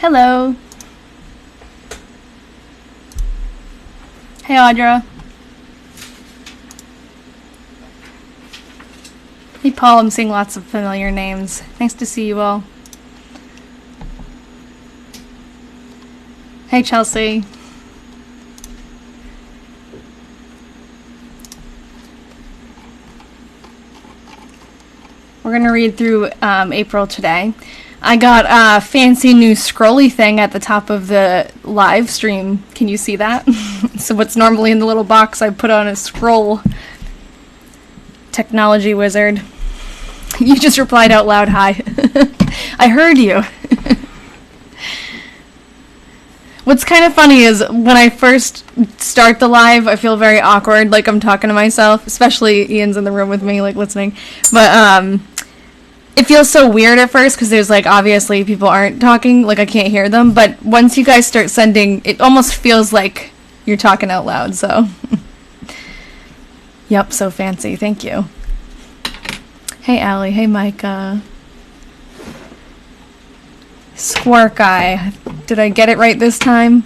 Hello. Hey, Audra. Hey, Paul. I'm seeing lots of familiar names. Nice to see you all. Hey, Chelsea. We're going to read through April today. I got a fancy new scrolly thing at the top of the live stream. Can you see that? So what's normally in the little box, I put on a scroll. Technology wizard. You just replied out loud, hi. I heard you. What's kind of funny is when I first start the live, I feel very awkward, like I'm talking to myself, especially Ian's in the room with me, like, listening. But, it feels so weird at first because there's, like, obviously people aren't talking, like, I can't hear them. But once you guys start sending, it almost feels like you're talking out loud, so. Yep, so fancy. Thank you. Hey, Allie. Hey, Micah. Squark Eye. Did I get it right this time?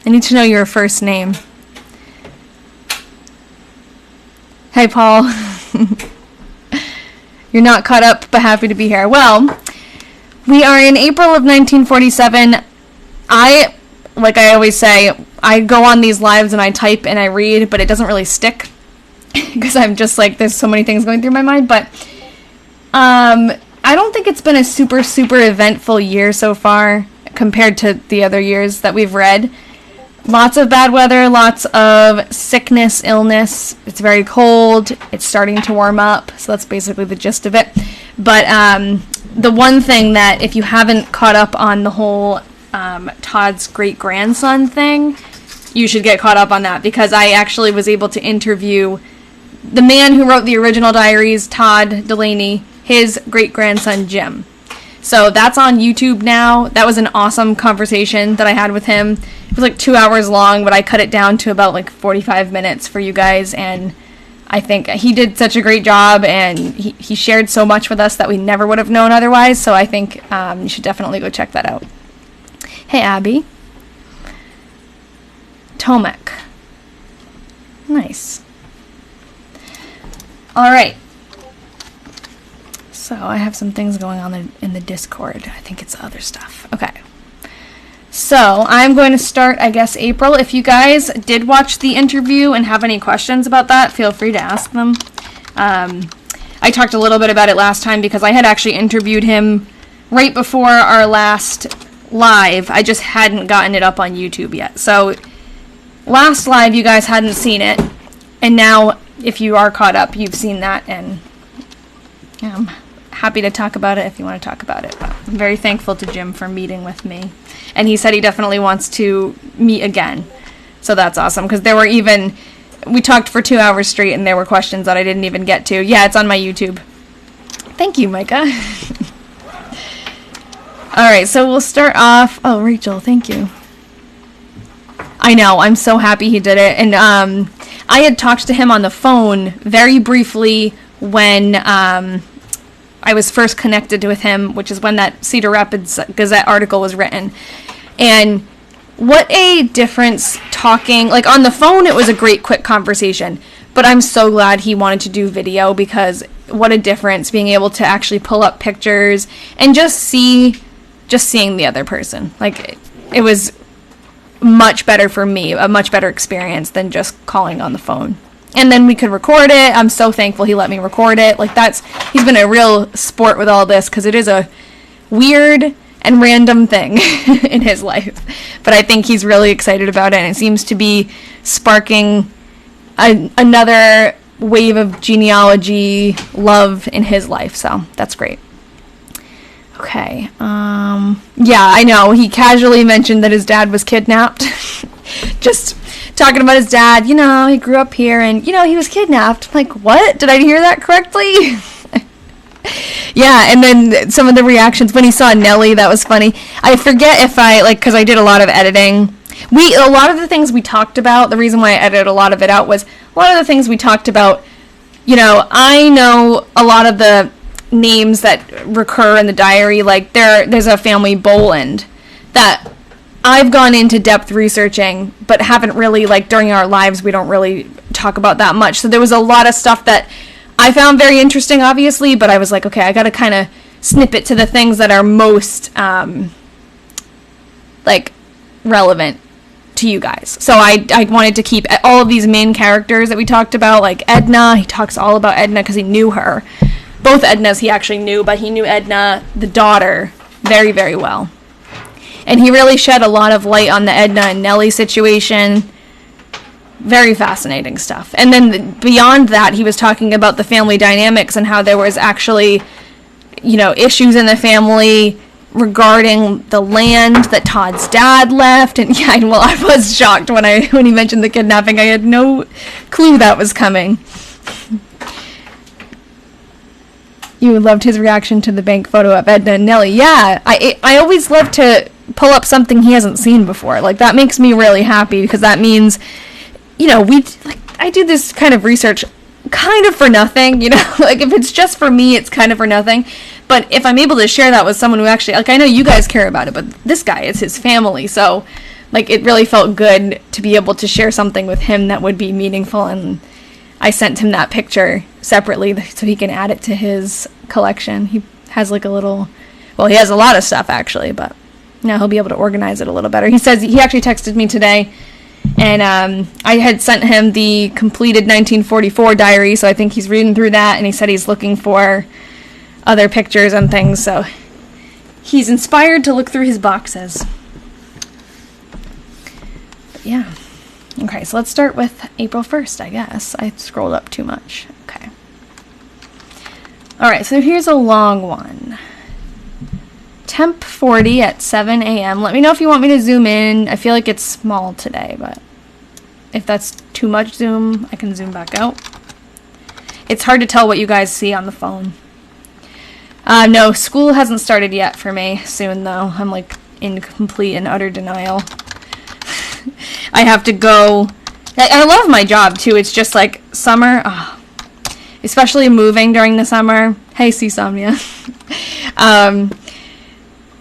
I need to know your first name. Hey, Paul. You're not caught up, but happy to be here. Well, we are in April of 1947. Like I always say, I go on these lives and I type and I read, but it doesn't really stick. Because I'm just like, there's so many things going through my mind. But I don't think it's been a super, super eventful year so far compared to the other years that we've read. Lots of bad weather, lots of sickness, illness. It's very cold. It's starting to warm up. So that's basically the gist of it. But the one thing that if you haven't caught up on the whole Todd's great-grandson thing, you should get caught up on that because I actually was able to interview the man who wrote the original Diaries, Todd Delaney, his great-grandson, Jim. So that's on YouTube now. That was an awesome conversation that I had with him. It was like 2 hours long, but I cut it down to about like 45 minutes for you guys. And I think he did such a great job, and he shared so much with us that we never would have known otherwise. So I think you should definitely go check that out. Hey, Abby. Tomek. Nice. All right. So I have some things going on in the Discord. I think it's other stuff. Okay. So I'm going to start, I guess, April. If you guys did watch the interview and have any questions about that, feel free to ask them. I talked a little bit about it last time because I had actually interviewed him right before our last live. I just hadn't gotten it up on YouTube yet. So last live, you guys hadn't seen it. And now, if you are caught up, you've seen that. And I'm happy to talk about it if you want to talk about it. But I'm very thankful to Jim for meeting with me. And he said he definitely wants to meet again. So that's awesome. Because we talked for 2 hours straight and there were questions that I didn't even get to. Yeah, it's on my YouTube. Thank you, Micah. Alright, so we'll start off. Oh, Rachel, thank you. I know, I'm so happy he did it. And I had talked to him on the phone very briefly when I was first connected with him, which is when that Cedar Rapids Gazette article was written. And what a difference talking, like on the phone it was a great quick conversation, but I'm so glad he wanted to do video because what a difference being able to actually pull up pictures and just seeing the other person. Like it was much better for me, a much better experience than just calling on the phone. And then we could record it. I'm so thankful he let me record it. Like he's been a real sport with all this because it is a weird and random thing in his life. But I think he's really excited about it, and it seems to be sparking another wave of genealogy love in his life. So that's great. Okay. Yeah, I know. He casually mentioned that his dad was kidnapped. Just talking about his dad, he grew up here and, he was kidnapped. I'm like, what? Did I hear that correctly? Yeah, and then some of the reactions when he saw Nellie, that was funny. I forget if because I did a lot of editing. A lot of the things we talked about, the reason why I edited a lot of it out was a lot of the things we talked about, I know a lot of the names that recur in the diary. Like there's a family Boland that I've gone into depth researching, but haven't really, like, during our lives, we don't really talk about that much. So there was a lot of stuff that I found very interesting, obviously, but I was like, okay, I got to kind of snip it to the things that are most, like, relevant to you guys. So I wanted to keep all of these main characters that we talked about, like Edna. He talks all about Edna because he knew her. Both Ednas he actually knew, but he knew Edna, the daughter, very, very well. And he really shed a lot of light on the Edna and Nellie situation. Very fascinating stuff. And then beyond that, he was talking about the family dynamics and how there was actually, issues in the family regarding the land that Todd's dad left. And yeah, well, I was shocked when he mentioned the kidnapping. I had no clue that was coming. You loved his reaction to the bank photo of Edna and Nellie. Yeah, I always love to pull up something he hasn't seen before. Like, that makes me really happy, because that means, I do this kind of research kind of for nothing, like, if it's just for me, it's kind of for nothing. But if I'm able to share that with someone who actually, like, I know you guys care about it, but this guy is his family, so, like, it really felt good to be able to share something with him that would be meaningful. And I sent him that picture separately so he can add it to his collection. He has, like, he has a lot of stuff, actually, but now he'll be able to organize it a little better. He says, he actually texted me today, and I had sent him the completed 1944 diary, so I think he's reading through that, and he said he's looking for other pictures and things, so he's inspired to look through his boxes. But yeah. Okay, so let's start with April 1st, I guess. I scrolled up too much. Okay. Alright, so here's a long one. Temp 40 at 7 a.m. Let me know if you want me to zoom in. I feel like it's small today, but if that's too much zoom, I can zoom back out. It's hard to tell what you guys see on the phone. No, school hasn't started yet for me. Soon, though. I'm, like, in complete and utter denial. I have to go. I love my job, too. It's just, like, summer. Oh, especially moving during the summer. Hey, Seasomnia.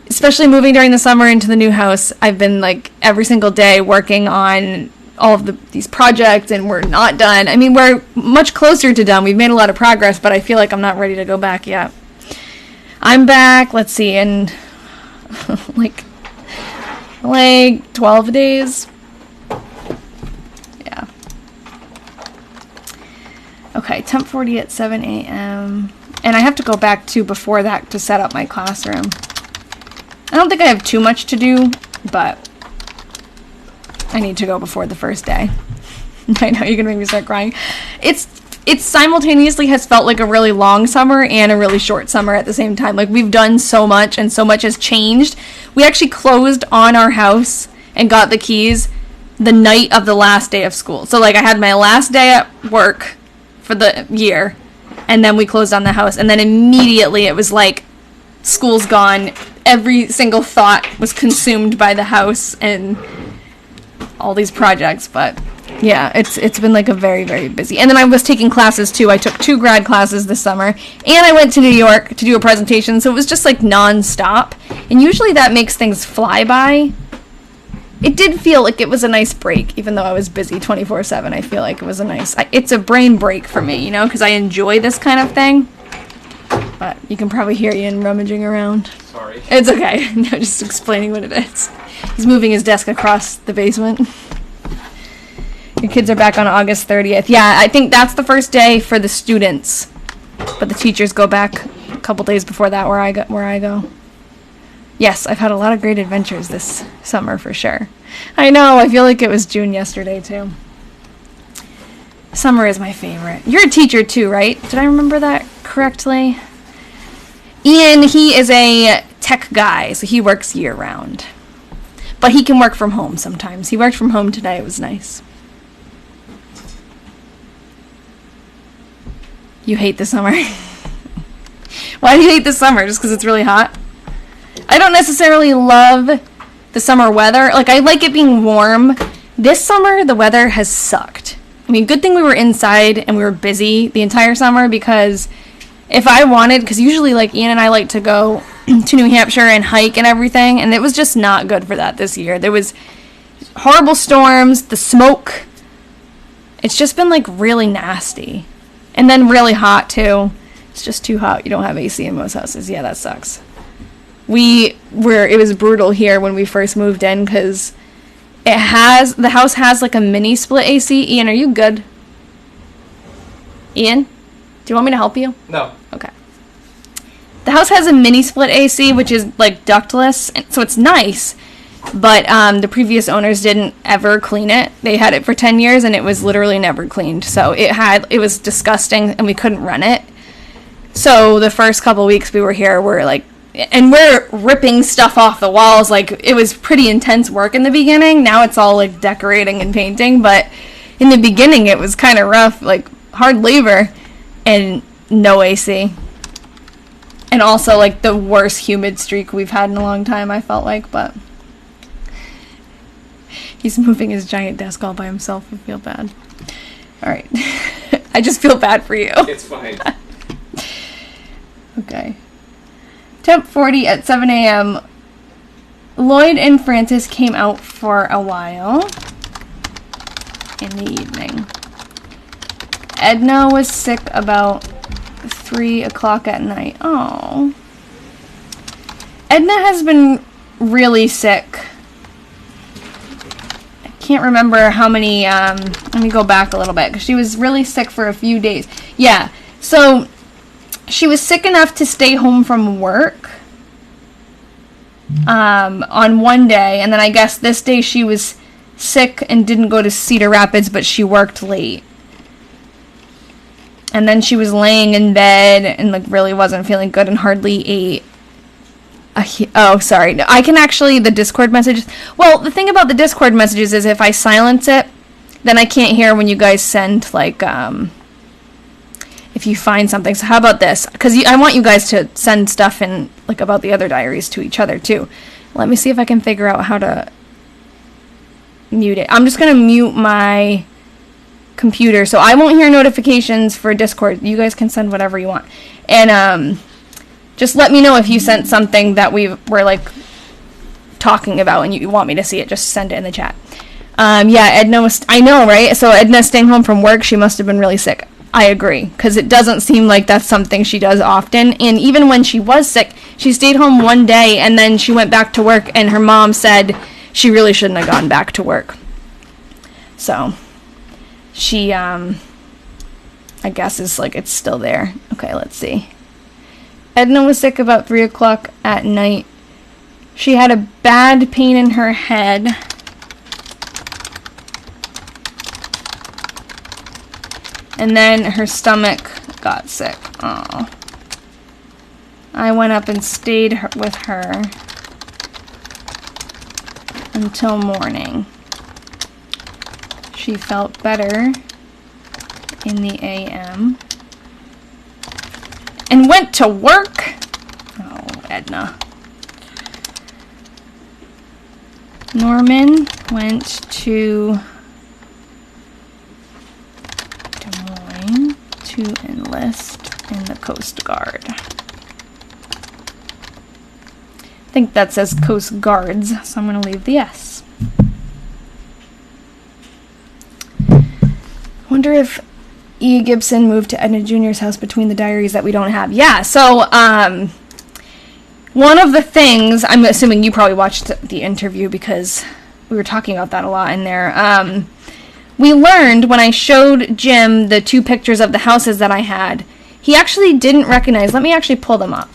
Especially moving during the summer into the new house, I've been, like, every single day working on all of these projects, and we're not done. I mean, we're much closer to done. We've made a lot of progress, but I feel like I'm not ready to go back yet. I'm back, let's see, in, like 12 days. Yeah. Okay, temp 40 at 7 a.m. And I have to go back, too, before that to set up my classroom. I don't think I have too much to do, but I need to go before the first day. I know, you're going to make me start crying. It simultaneously has felt like a really long summer and a really short summer at the same time. Like, we've done so much, and so much has changed. We actually closed on our house and got the keys the night of the last day of school. So, like, I had my last day at work for the year, and then we closed on the house. And then immediately it was like, school's gone. Every single thought was consumed by the house and all these projects. But yeah, it's been like a very, very busy. And then I was taking classes too. I took 2 grad classes this summer, and I went to New York to do a presentation. So it was just like non-stop. And usually that makes things fly by. It did feel like it was a nice break, even though I was busy 24/7. I feel like it was it's a brain break for me, because I enjoy this kind of thing. But you can probably hear Ian rummaging around. Sorry. It's okay. No, just explaining what it is. He's moving his desk across the basement. Your kids are back on August 30th. Yeah, I think that's the first day for the students. But the teachers go back a couple days before that where I go. Yes, I've had a lot of great adventures this summer for sure. I know, I feel like it was June yesterday too. Summer is my favorite. You're a teacher too, right? Did I remember that correctly? Ian, he is a tech guy, so he works year-round. But he can work from home sometimes. He worked from home today. It was nice. You hate the summer? Why do you hate the summer? Just because it's really hot? I don't necessarily love the summer weather. Like, I like it being warm. This summer, the weather has sucked. I mean, good thing we were inside and we were busy the entire summer, because if I wanted, because usually like Ian and I like to go to New Hampshire and hike and everything, and it was just not good for that this year. There was horrible storms, the smoke. It's just been like really nasty. And then really hot too. It's just too hot. You don't have AC in most houses. Yeah, that sucks. It was brutal here when we first moved in because the house has like a mini split AC. Ian, are you good? Ian, do you want me to help you? No. Okay. The house has a mini split AC, which is like ductless, so it's nice. But the previous owners didn't ever clean it. They had it for 10 years, and it was literally never cleaned. So it was disgusting, and we couldn't run it. So the first couple weeks we were here, we're ripping stuff off the walls. Like, it was pretty intense work in the beginning. Now it's all like decorating and painting, but in the beginning it was kind of rough, like hard labor, and no AC. And also like the worst humid streak we've had in a long time, I felt like, but he's moving his giant desk all by himself. I feel bad. All right. I just feel bad for you. It's fine. Okay. Temp 40 at 7 a.m. Lloyd and Francis came out for a while in the evening. Edna was sick about 3 o'clock at night. Oh. Edna has been really sick. I can't remember how many, let me go back a little bit, because she was really sick for a few days. Yeah, so she was sick enough to stay home from work on one day, and then I guess this day she was sick and didn't go to Cedar Rapids, but she worked late. And then she was laying in bed and like really wasn't feeling good and hardly ate. Oh, sorry. No, I can actually, the Discord messages. Well, the thing about the Discord messages is if I silence it, then I can't hear when you guys send, like, if you find something. So how about this? Because I want you guys to send stuff in, like, about the other diaries to each other, too. Let me see if I can figure out how to mute it. I'm just going to mute my computer, so I won't hear notifications for Discord. You guys can send whatever you want. And, just let me know if you sent something that we're, like, talking about and you want me to see it. Just send it in the chat. Yeah, Edna was... I know, right? So Edna's staying home from work. She must have been really sick. I agree, because it doesn't seem like that's something she does often. And even when she was sick, she stayed home one day, and then she went back to work, and her mom said she really shouldn't have gone back to work. So, she, I guess is, like, it's still there. Okay, let's see. Edna was sick about 3 o'clock at night. She had a bad pain in her head. And then her stomach got sick. Oh. I went up and stayed with her until morning. She felt better in the AM. And went to work. Oh, Edna. Norman went to Des Moines to enlist in the Coast Guard. I think that says Coast Guards, so I'm going to leave the S. Wonder if E. Gibson moved to Edna Jr.'s house between the diaries that we don't have. Yeah, so, one of the things, I'm assuming you probably watched the interview because we were talking about that a lot in there. We learned when I showed Jim the 2 pictures of the houses that I had, he actually didn't recognize. Let me actually pull them up.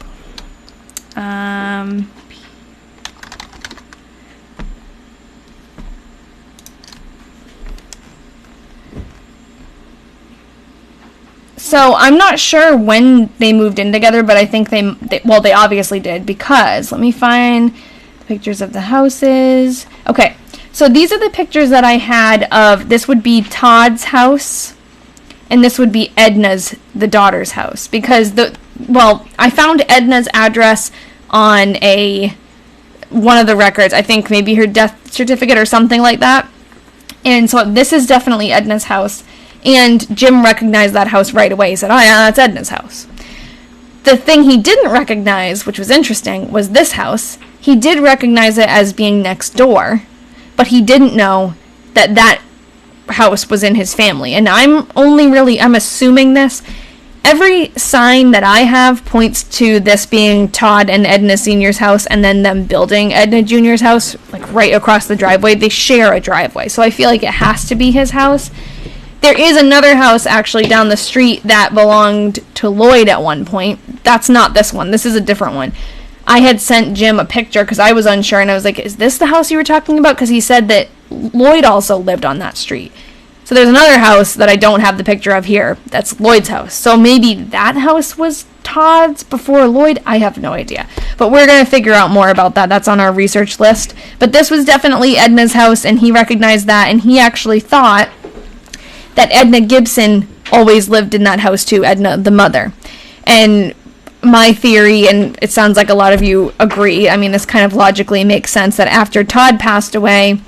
So I'm not sure when they moved in together, but I think they obviously did, because let me find pictures of the houses. Okay, so these are the pictures that I had of, this would be Todd's house, and this would be Edna's, the daughter's house, because I found Edna's address on one of the records, I think maybe her death certificate or something like that, and so this is definitely Edna's house. And Jim recognized that house right away. He said, oh, yeah, that's Edna's house. The thing he didn't recognize, which was interesting, was this house. He did recognize it as being next door, but he didn't know that that house was in his family. And I'm assuming this. Every sign that I have points to this being Todd and Edna Sr.'s house, and then them building Edna Jr.'s house, like right across the driveway. They share a driveway, so I feel like it has to be his house. There is another house actually down the street that belonged to Lloyd at one point. That's not this one. This is a different one. I had sent Jim a picture because I was unsure, and I was like, is this the house you were talking about? Because he said that Lloyd also lived on that street. So there's another house that I don't have the picture of here. That's Lloyd's house. So maybe that house was Todd's before Lloyd. I have no idea. But we're going to figure out more about that. That's on our research list. But this was definitely Edna's house, and he recognized that, and he actually thought that Edna Gibson always lived in that house too, Edna, the mother. And my theory, and it sounds like a lot of you agree, I mean, this kind of logically makes sense, that after Todd passed away,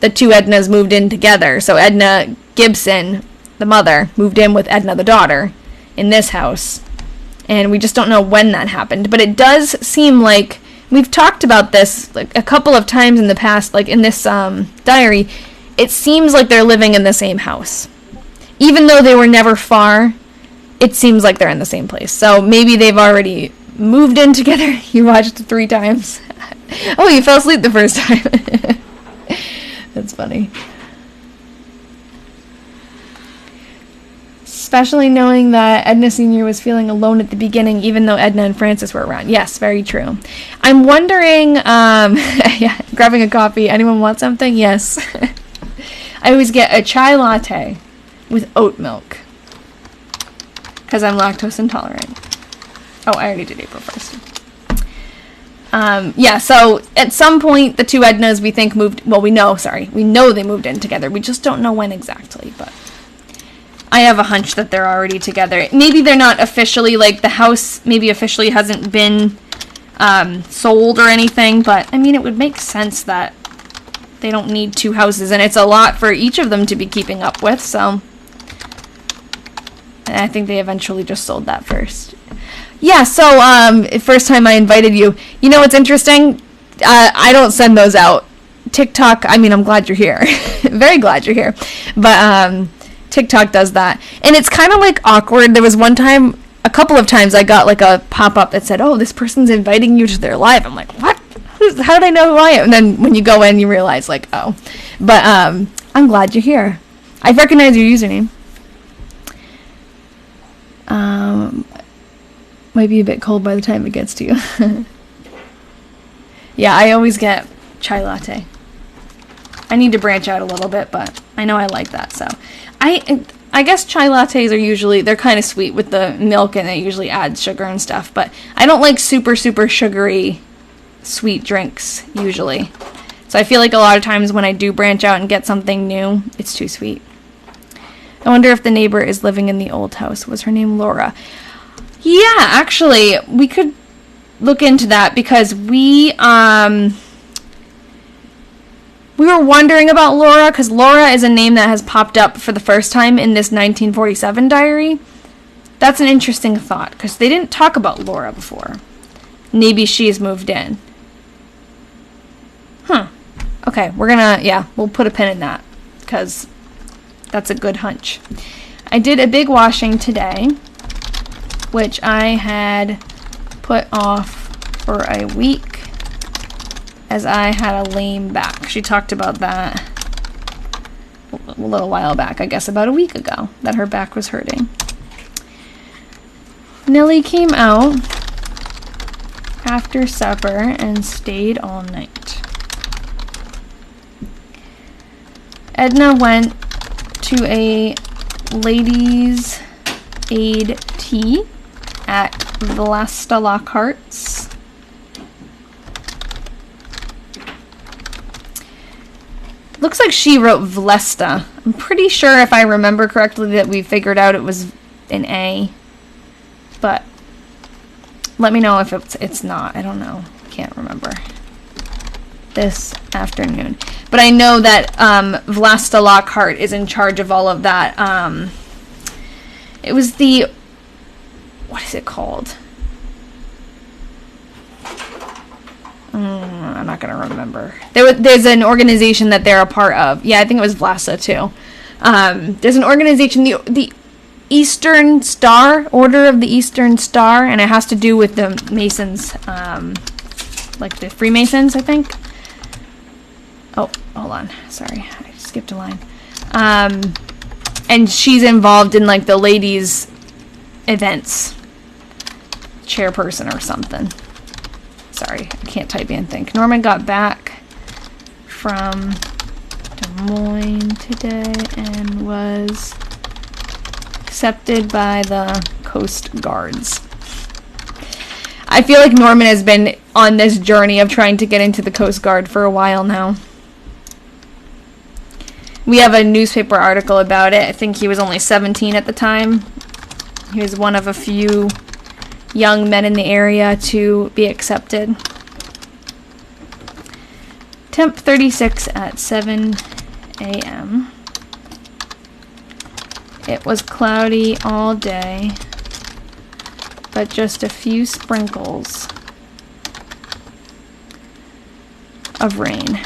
the two Ednas moved in together. So Edna Gibson, the mother, moved in with Edna, the daughter, in this house. And we just don't know when that happened. But it does seem like, we've talked about this like a couple of times in the past, like in this diary, it seems like they're living in the same house. Even though they were never far, it seems like they're in the same place. So maybe they've already moved in together. You watched it 3 times. Oh, you fell asleep the first time. That's funny. Especially knowing that Edna Sr. was feeling alone at the beginning, even though Edna and Frances were around. Yes, very true. I'm wondering, yeah, grabbing a coffee. Anyone want something? Yes. I always get a chai latte with oat milk, because I'm lactose intolerant. Oh, I already did April 1st. Yeah, so at some point, the two Ednas we think moved, well, we know they moved in together. We just don't know when exactly, but I have a hunch that they're already together. Maybe they're not officially, like, the house maybe officially hasn't been sold or anything, but, I mean, it would make sense that they don't need 2 houses, and it's a lot for each of them to be keeping up with, so I think they eventually just sold that first. Yeah, so, first time I invited you. You know what's interesting? I don't send those out. TikTok, I mean, I'm glad you're here. Very glad you're here. But, TikTok does that. And it's kind of, like, awkward. There was one time, a couple of times, I got, like, a pop-up that said, oh, this person's inviting you to their live. I'm like, what? How do they know who I am? And then when you go in, you realize, like, oh. But, I'm glad you're here. I recognize your username. Might be a bit cold by the time it gets to you. Yeah, I always get chai latte. I need to branch out a little bit, but I know I like that, so. I guess chai lattes are usually, they're kind of sweet with the milk, and it usually adds sugar and stuff, but I don't like super, super sugary sweet drinks, usually. So I feel like a lot of times when I do branch out and get something new, it's too sweet. I wonder if the neighbor is living in the old house. Was her name Laura? Yeah, actually, we could look into that, because we were wondering about Laura, because Laura is a name that has popped up for the first time in this 1947 diary. That's an interesting thought, because they didn't talk about Laura before. Maybe she's moved in. Huh. Okay, we'll put a pin in that, because that's a good hunch. I did a big washing today, which I had put off for a week, as I had a lame back. She talked about that a little while back, I guess about a week ago, that her back was hurting. Nilly came out after supper and stayed all night. Edna went to a ladies' aid tea at Vlasta Lockhart's. Looks like she wrote Vlesta. I'm pretty sure, if I remember correctly, that we figured out it was an A. But let me know if it's not. I don't know. Can't remember. This afternoon. But I know that Vlasta Lockhart is in charge of all of that. It was the... What is it called? I'm not going to remember. There's an organization that they're a part of. Yeah, I think it was Vlasa too. There's an organization, the Eastern Star, Order of the Eastern Star, and it has to do with the Masons, like the Freemasons, I think. Oh, hold on. Sorry, I skipped a line. And she's involved in like the ladies' events, chairperson or something. Sorry, I can't type and think. Norman got back from Des Moines today and was accepted by the Coast Guards. I feel like Norman has been on this journey of trying to get into the Coast Guard for a while now. We have a newspaper article about it. I think he was only 17 at the time. He was one of a few young men in the area to be accepted. Temp 36 at 7 a.m. It was cloudy all day, but just a few sprinkles of rain.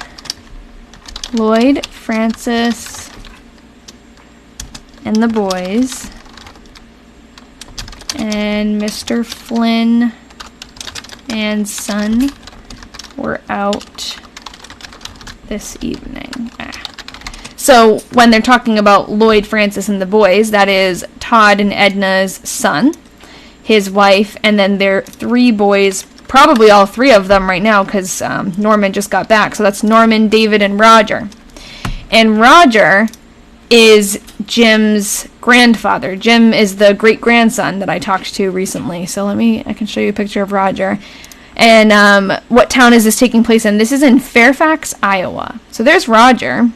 Lloyd, Francis, and the boys, and Mr. Flynn and son were out this evening. So when they're talking about Lloyd, Francis, and the boys, that is Todd and Edna's son, his wife, and then their 3 boys, probably all 3 of them right now because Norman just got back. So that's Norman, David, and Roger. And Roger is Jim's grandfather. Jim is the great-grandson that I talked to recently. So I can show you a picture of Roger. And what town is this taking place in? This is in Fairfax, Iowa. So there's Roger.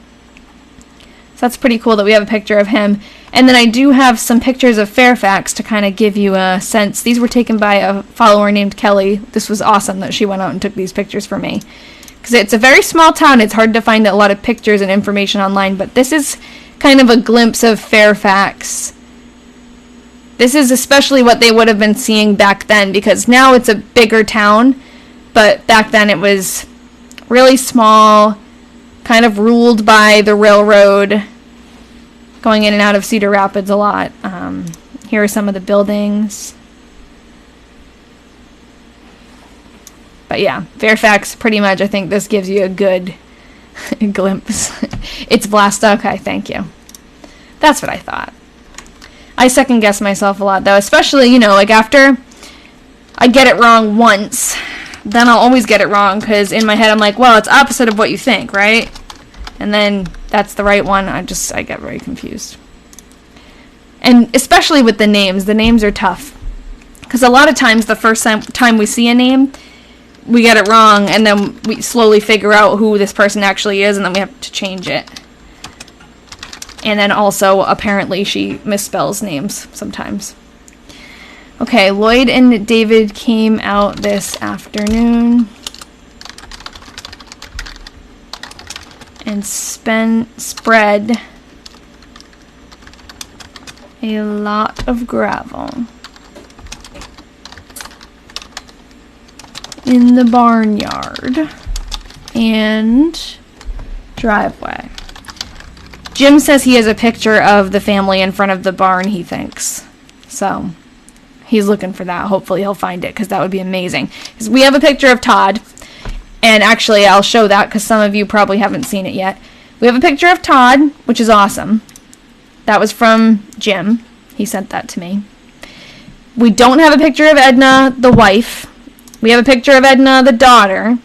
So that's pretty cool that we have a picture of him. And then I do have some pictures of Fairfax to kind of give you a sense. These were taken by a follower named Kelly. This was awesome that she went out and took these pictures for me. Because it's a very small town. It's hard to find a lot of pictures and information online. But this is kind of a glimpse of Fairfax. This is especially what they would have been seeing back then. Because now it's a bigger town. But back then it was really small, kind of ruled by the railroad, going in and out of Cedar Rapids a lot. Here are some of the buildings. But yeah, Fairfax, pretty much, I think this gives you a good glimpse. It's Vlasta. Okay, thank you. That's what I thought. I second guess myself a lot, though, especially, like after I get it wrong once, then I'll always get it wrong, because in my head I'm like, well, it's opposite of what you think, right? And then that's the right one. I get very confused. And especially with the names are tough. Because a lot of times the first time we see a name, we get it wrong, and then we slowly figure out who this person actually is, and then we have to change it. And then also, apparently, she misspells names sometimes. Okay, Lloyd and David came out this afternoon and spread a lot of gravel in the barnyard and driveway. Jim says he has a picture of the family in front of the barn, he thinks. So he's looking for that. Hopefully he'll find it, because that would be amazing. Because we have a picture of Todd. And actually, I'll show that because some of you probably haven't seen it yet. We have a picture of Todd, which is awesome. That was from Jim. He sent that to me. We don't have a picture of Edna, the wife. We have a picture of Edna, the daughter.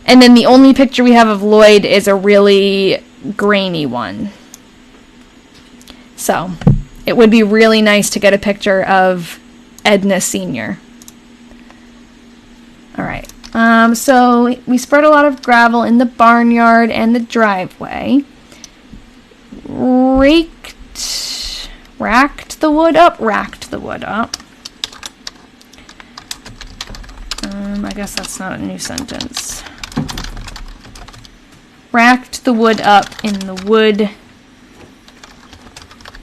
And then the only picture we have of Lloyd is a really grainy one. So, it would be really nice to get a picture of Edna Sr. Alright. So we spread a lot of gravel in the barnyard and the driveway. Racked the wood up. I guess that's not a new sentence. Racked the wood up in the wood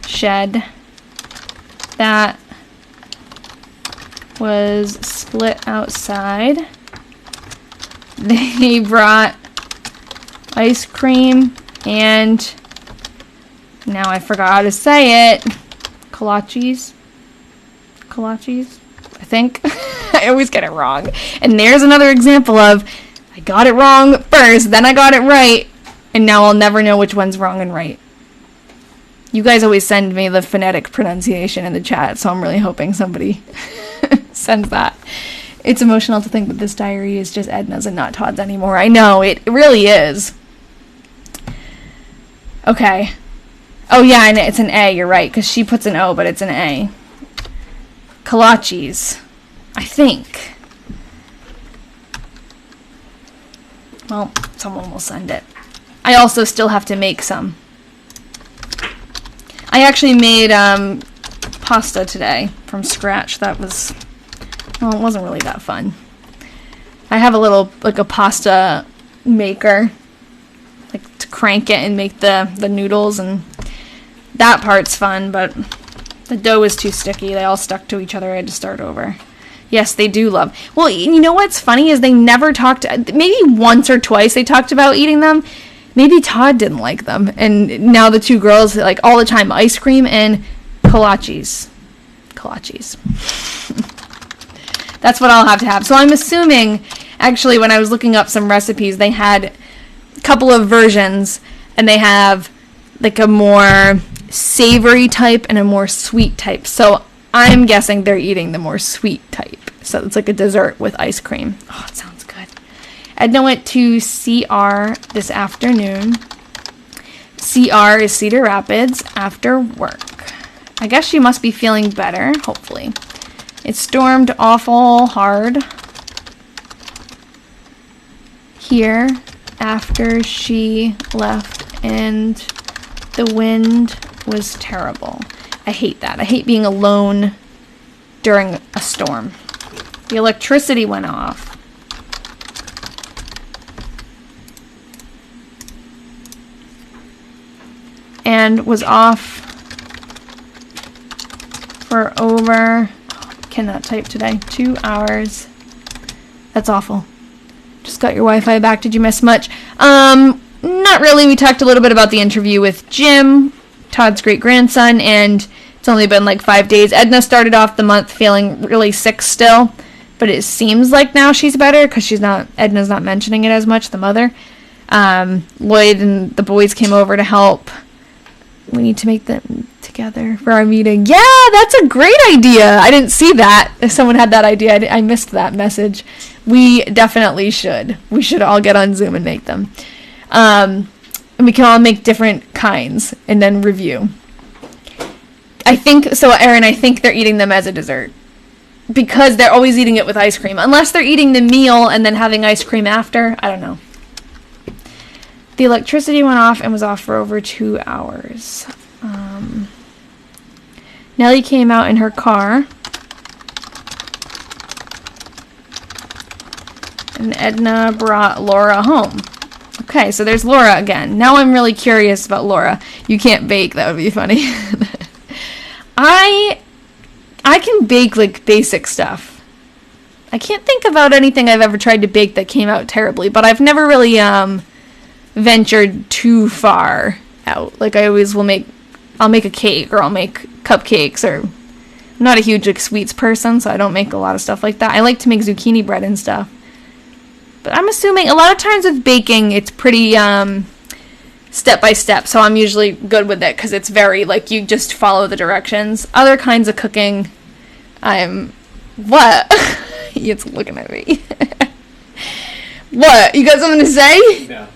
shed that was split outside They brought ice cream and now I forgot how to say it. Kolaches, I think. I always get it wrong. And there's another example of I got it wrong first, then I got it right, and now I'll never know which one's wrong and right. You guys always send me the phonetic pronunciation in the chat, so I'm really hoping somebody sends that. It's emotional to think that this diary is just Edna's and not Todd's anymore. I know, it really is. Okay. Oh yeah, and it's an A, you're right, because she puts an O, but it's an A. Kolaches, I think. Well, someone will send it. I also still have to make some. I actually made pasta today from scratch. That was, well, it wasn't really that fun. I have a little, like a pasta maker, like to crank it and make the noodles, and that part's fun, but the dough is too sticky. They all stuck to each other. I had to start over. Yes, they do love. Well, you know what's funny is they never talked, maybe once or twice they talked about eating them. Maybe Todd didn't like them. And now the two girls, like all the time, ice cream and kolaches. Kolaches. That's what I'll have to have. So I'm assuming, actually, when I was looking up some recipes, they had a couple of versions, and they have like a more savory type and a more sweet type. So I'm guessing they're eating the more sweet type. So it's like a dessert with ice cream. Oh, it sounds good. Edna went to CR this afternoon. CR is Cedar Rapids after work. I guess she must be feeling better, hopefully. It stormed awful hard here after she left, and the wind was terrible. I hate that. I hate being alone during a storm. The electricity went off. And was off for over, cannot type today, 2 hours. That's awful. Just got your Wi-Fi back. Did you miss much? Not really. We talked a little bit about the interview with Jim, Todd's great-grandson, and it's only been like 5 days. Edna started off the month feeling really sick still, but it seems like now she's better because Edna's not mentioning it as much, the mother. Lloyd and the boys came over to help. We need to make them together for our meeting. Yeah, that's a great idea. I didn't see that. If someone had that idea, I missed that message. We definitely should. We should all get on Zoom and make them. And we can all make different kinds and then review. I think, so Erin, I think they're eating them as a dessert. Because they're always eating it with ice cream. Unless they're eating the meal and then having ice cream after. I don't know. The electricity went off and was off for over 2 hours. Nellie came out in her car. And Edna brought Laura home. Okay, so there's Laura again. Now I'm really curious about Laura. You can't bake, that would be funny. I can bake like basic stuff. I can't think about anything I've ever tried to bake that came out terribly, but I've never really ventured too far out. Like I'll make a cake, or I'll make cupcakes, or I'm not a huge like sweets person, so I don't make a lot of stuff like that. I like to make zucchini bread and stuff. But I'm assuming a lot of times with baking, it's pretty step by step, so I'm usually good with it because it's very like you just follow the directions. Other kinds of cooking, what? It's looking at me. What? You got something to say? No.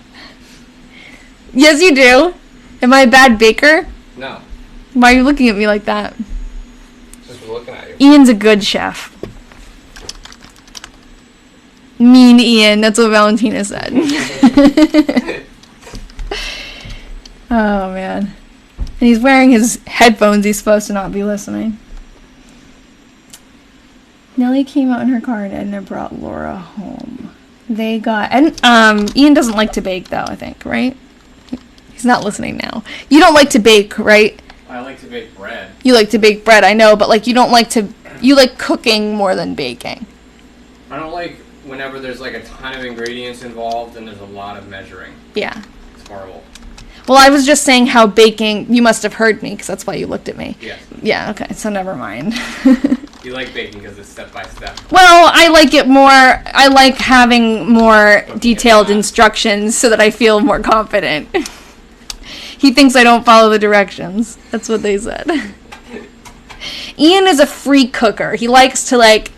Yes, you do. Am I a bad baker? No. Why are you looking at me like that? Just looking at you. Ian's a good chef. Mean Ian. That's what Valentina said. Oh, man. And he's wearing his headphones. He's supposed to not be listening. Nellie came out in her car and Edna brought Laura home. They got... And Ian doesn't like to bake, though, I think, right? He's not listening now. You don't like to bake, right? I like to bake bread. You like to bake bread, I know, but like you don't like to... You like cooking more than baking. I don't like whenever there's like a ton of ingredients involved and there's a lot of measuring. Yeah. It's horrible. Well, I was just saying how baking, you must have heard me, because that's why you looked at me. Yes. Yeah, okay, so never mind. You like baking because it's step by step. Well, I like it more, I like having more detailed instructions so that I feel more confident. He thinks I don't follow the directions. That's what they said. Ian is a free cooker. He likes to, like,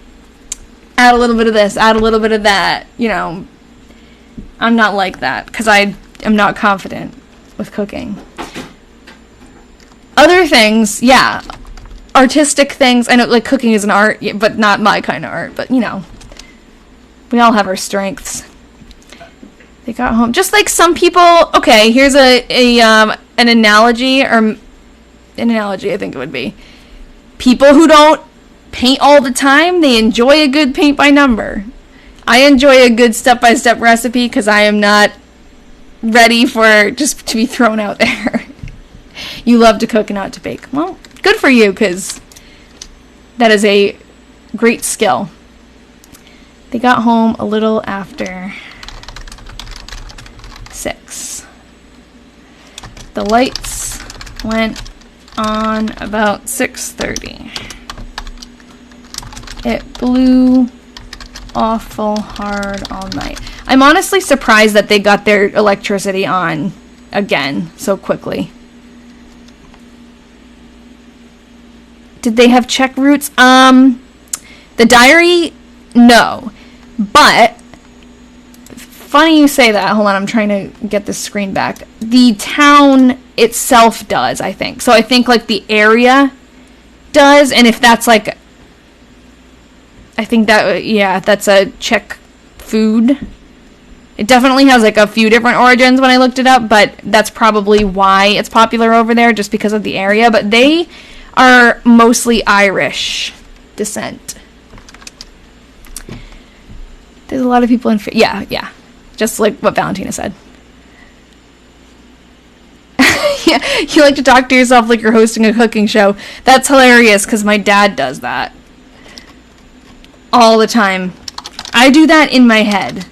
add a little bit of this, add a little bit of that. You know, I'm not like that because I am not confident with cooking. Other things, yeah. Artistic things. I know, like, cooking is an art, but not my kind of art. But, you know, we all have our strengths. They got home. Just like some people, okay, here's an analogy, or an analogy I think it would be. People who don't paint all the time, they enjoy a good paint by number. I enjoy a good step-by-step recipe because I am not ready for just to be thrown out there. You love to cook and not to bake. Well, good for you, because that is a great skill. They got home a little after 6. The lights went on about 6:30. It blew awful hard all night. I'm honestly surprised that they got their electricity on again so quickly. Did they have check routes? The diary, no. But funny you say that. Hold on, I'm trying to get the screen back. The town itself does, I think. So I think, like, the area does, and if that's, like, I think that, yeah, that's a Czech food. It definitely has, like, a few different origins when I looked it up, but that's probably why it's popular over there, just because of the area. But they are mostly Irish descent. There's a lot of people in... Yeah. Just like what Valentina said. Yeah, you like to talk to yourself like you're hosting a cooking show. That's hilarious, because my dad does that. All the time. I do that in my head.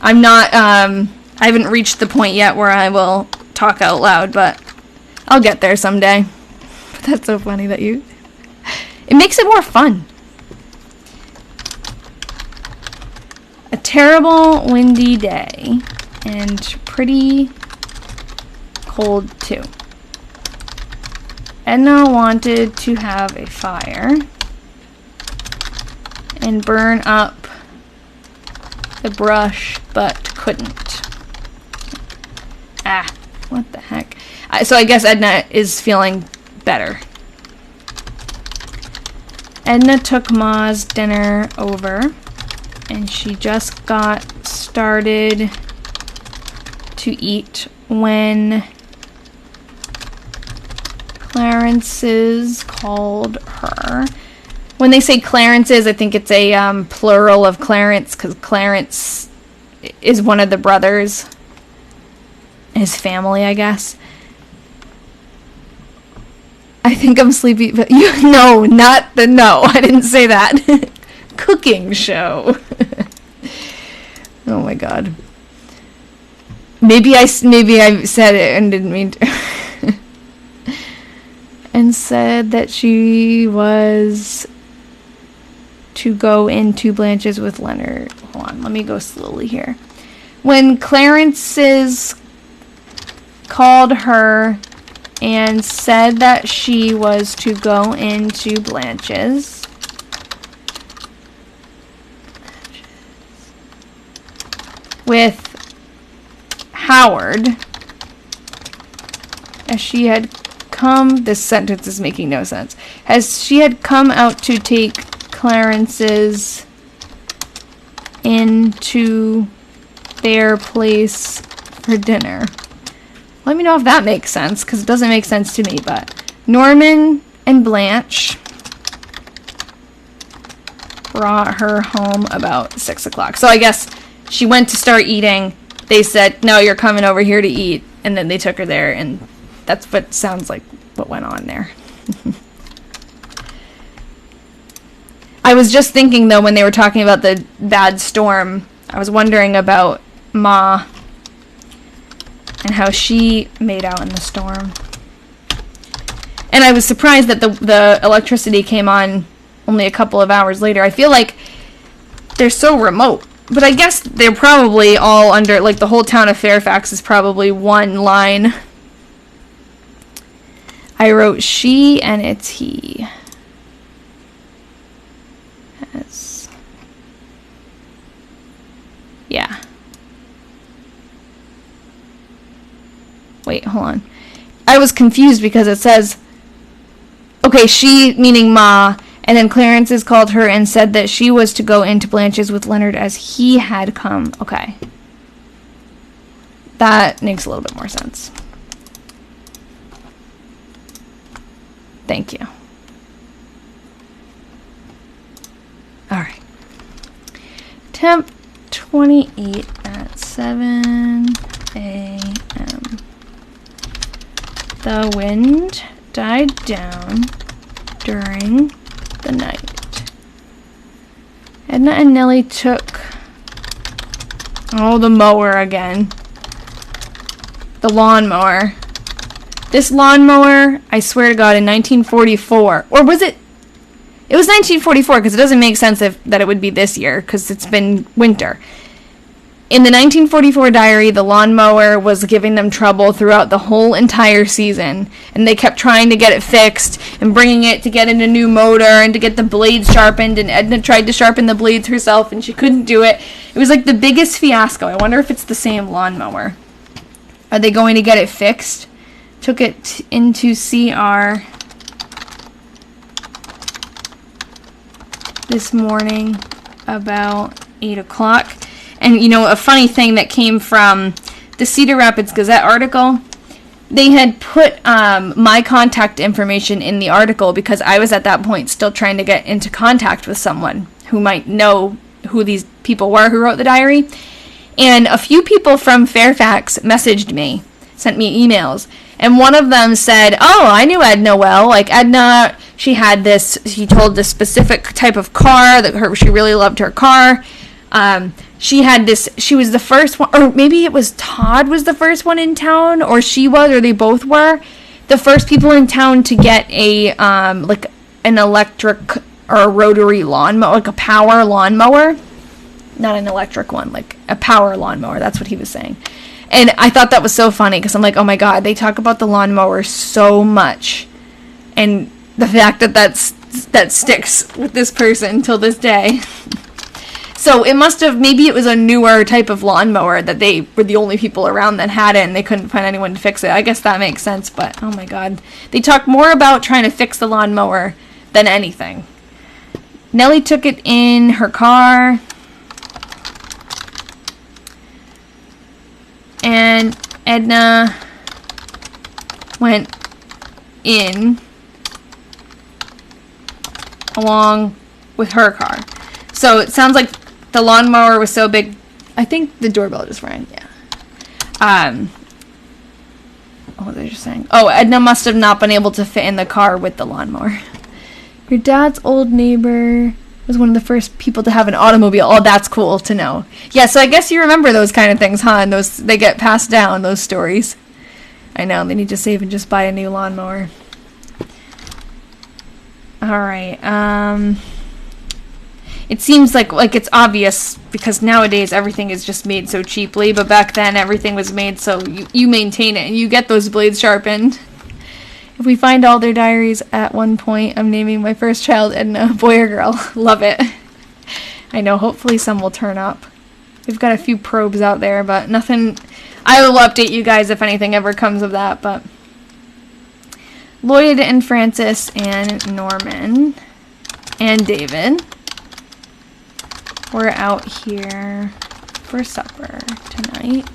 I'm not, I haven't reached the point yet where I will talk out loud, but I'll get there someday. But that's so funny that you... It makes it more fun. A terrible windy day, and pretty cold too. Edna wanted to have a fire and burn up the brush, but couldn't. What the heck? So I guess Edna is feeling better. Edna took Ma's dinner over, and she just got started to eat when Clarence's called her. When they say Clarence's, I think it's a plural of Clarence, because Clarence is one of the brothers. His family, I guess. I think I'm sleepy, but no, I didn't say that. Cooking show. Oh my god. Maybe I said it and didn't mean to. And said that she was to go into Blanche's with Leonard. Hold on, let me go slowly here. When Clarence's called her and said that she was to go into Blanche's with Howard, as she had come... This sentence is making no sense. As she had come out to take Clarence's into their place for dinner. Let me know if that makes sense, because it doesn't make sense to me, but Norman and Blanche brought her home about 6 o'clock. So I guess she went to start eating. They said, no, you're coming over here to eat. And then they took her there, and that's what sounds like what went on there. I was just thinking, though, when they were talking about the bad storm, I was wondering about Ma and how she made out in the storm. And I was surprised that the electricity came on only a couple of hours later. I feel like they're so remote. But I guess they're probably all under, like, the whole town of Fairfax is probably one line. I wrote she and it's he. As. Yeah. Wait, hold on. I was confused because it says, okay, she meaning Ma, and then Clarence's called her and said that she was to go into Blanche's with Leonard as he had come. Okay. That makes a little bit more sense. Thank you. Alright. Temp 28 at 7 a.m. The wind died down during the night. Edna and Nellie took the mower again. The lawnmower. This lawnmower, I swear to God, in 1944, or was it? It was 1944 because it doesn't make sense that it would be this year because it's been winter. In the 1944 diary, the lawnmower was giving them trouble throughout the whole entire season, and they kept trying to get it fixed and bringing it to get in a new motor and to get the blades sharpened, and Edna tried to sharpen the blades herself and she couldn't do it. It was like the biggest fiasco. I wonder if it's the same lawnmower. Are they going to get it fixed? Took it into CR this morning about 8 o'clock. And, you know, a funny thing that came from the Cedar Rapids Gazette article, they had put my contact information in the article because I was at that point still trying to get into contact with someone who might know who these people were who wrote the diary. And a few people from Fairfax messaged me, sent me emails. And one of them said, oh, I knew Edna well. Like, Edna, she told this specific type of car, she really loved her car. She was the first one, or maybe it was Todd was the first one in town, or she was, or they both were, the first people in town to get like an electric or a rotary lawnmower, like a power lawnmower. Not an electric one, like a power lawnmower. That's what he was saying. And I thought that was so funny because I'm like, oh my God, they talk about the lawnmower so much. And the fact that sticks with this person till this day. So it must have, maybe it was a newer type of lawnmower that they were the only people around that had it and they couldn't find anyone to fix it. I guess that makes sense, but oh my God. They talk more about trying to fix the lawnmower than anything. Nellie took it in her car. And Edna went in along with her car. So it sounds like the lawnmower was so big. I think the doorbell just rang. Yeah. What was I just saying? Oh, Edna must have not been able to fit in the car with the lawnmower. Your dad's old neighbor was one of the first people to have an automobile. Oh, that's cool to know. Yeah, so I guess you remember those kind of things, huh? And they get passed down, those stories. I know, they need to save and just buy a new lawnmower. Alright, it seems like it's obvious because nowadays everything is just made so cheaply, but back then everything was made so you maintain it and you get those blades sharpened. If we find all their diaries at one point, I'm naming my first child Edna, boy or girl. Love it. I know, hopefully some will turn up. We've got a few probes out there, but nothing. I will update you guys if anything ever comes of that, but Lloyd and Francis and Norman and David were out here for supper tonight.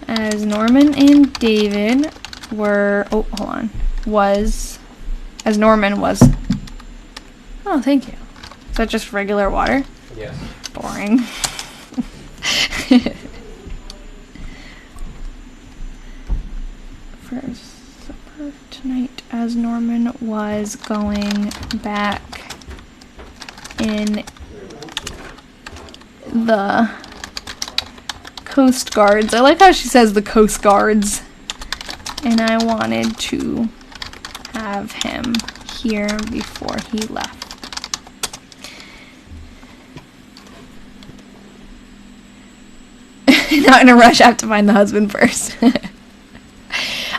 As Norman and David were, as Norman was, oh, thank you. Is that just regular water? Yes. Boring. For supper tonight, as Norman was going back in the Coast Guards. I like how she says the Coast Guards. And I wanted to have him here before he left. Not in a rush, I have to find the husband first.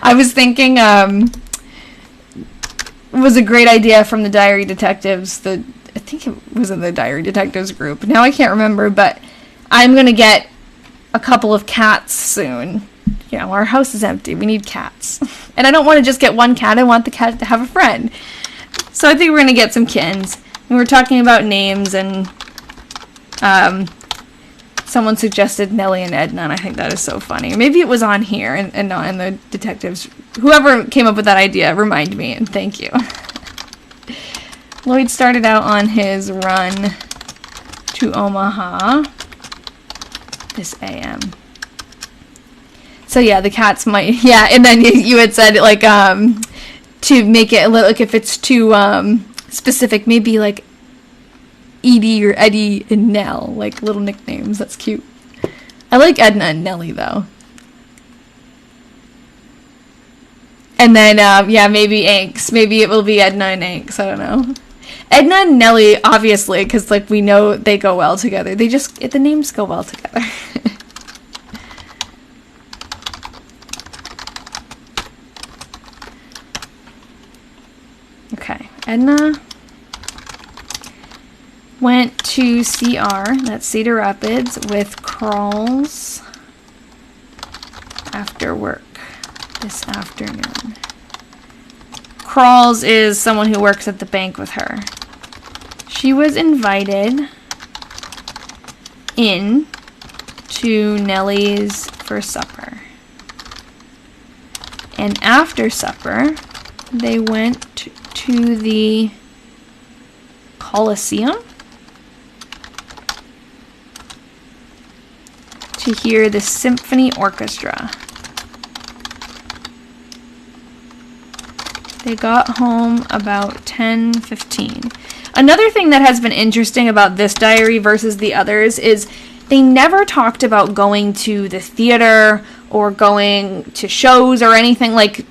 I was thinking, it was a great idea from the Diary Detectives. I think it was in the Diary Detectives group. Now I can't remember, but I'm going to get a couple of cats soon. You know, our house is empty. We need cats. And I don't want to just get one cat. I want the cat to have a friend. So I think we're going to get some kittens. And we're talking about names, and someone suggested Nellie and Edna, and I think that is so funny. Maybe it was on here and not in the detectives. Whoever came up with that idea, remind me, and thank you. Lloyd started out on his run to Omaha this AM. So yeah, the cats might, yeah, and then you had said, like, to make it a little, like, if it's too specific, maybe like Edie or Eddie and Nell, like little nicknames. That's cute. I like Edna and Nellie, though. And then, yeah, maybe Anks. Maybe it will be Edna and Anks. I don't know. Edna and Nellie, obviously, because, like, we know they go well together. They just, the names go well together. Okay, Edna went to CR, that's Cedar Rapids, with Crawls after work this afternoon. Crawls is someone who works at the bank with her. She was invited in to Nellie's for supper. And after supper, they went to the Coliseum to hear the symphony orchestra. They got home about 10:15. Another thing that has been interesting about this diary versus the others is they never talked about going to the theater or going to shows or anything like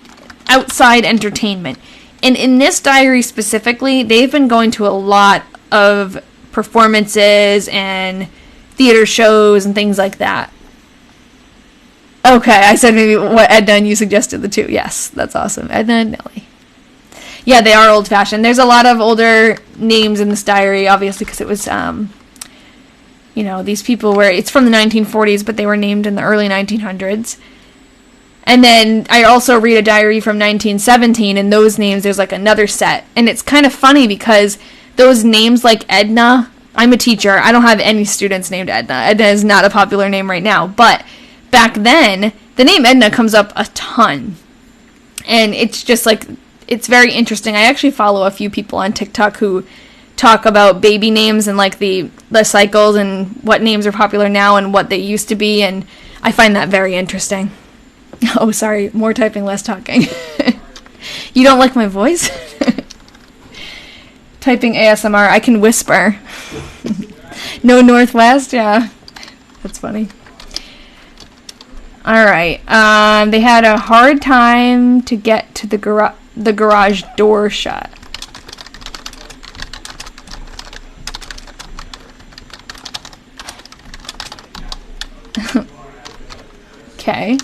outside entertainment. And in this diary specifically, they've been going to a lot of performances and theater shows and things like that. Okay, I said maybe what Edna and you suggested the two. Yes, that's awesome. Edna and Nellie. Yeah, they are old-fashioned. There's a lot of older names in this diary, obviously, because it was, you know, these people were, it's from the 1940s, but they were named in the early 1900s. And then I also read a diary from 1917, and those names, there's like another set. And it's kind of funny because those names like Edna, I'm a teacher, I don't have any students named Edna. Edna is not a popular name right now, but back then, the name Edna comes up a ton. And it's just like, it's very interesting. I actually follow a few people on TikTok who talk about baby names and like the cycles and what names are popular now and what they used to be, and I find that very interesting. Oh, sorry, more typing, less talking. You don't like my voice? Typing ASMR, I can whisper. No Northwest, yeah. That's funny. Alright, they had a hard time to get to the garage door shut. Okay.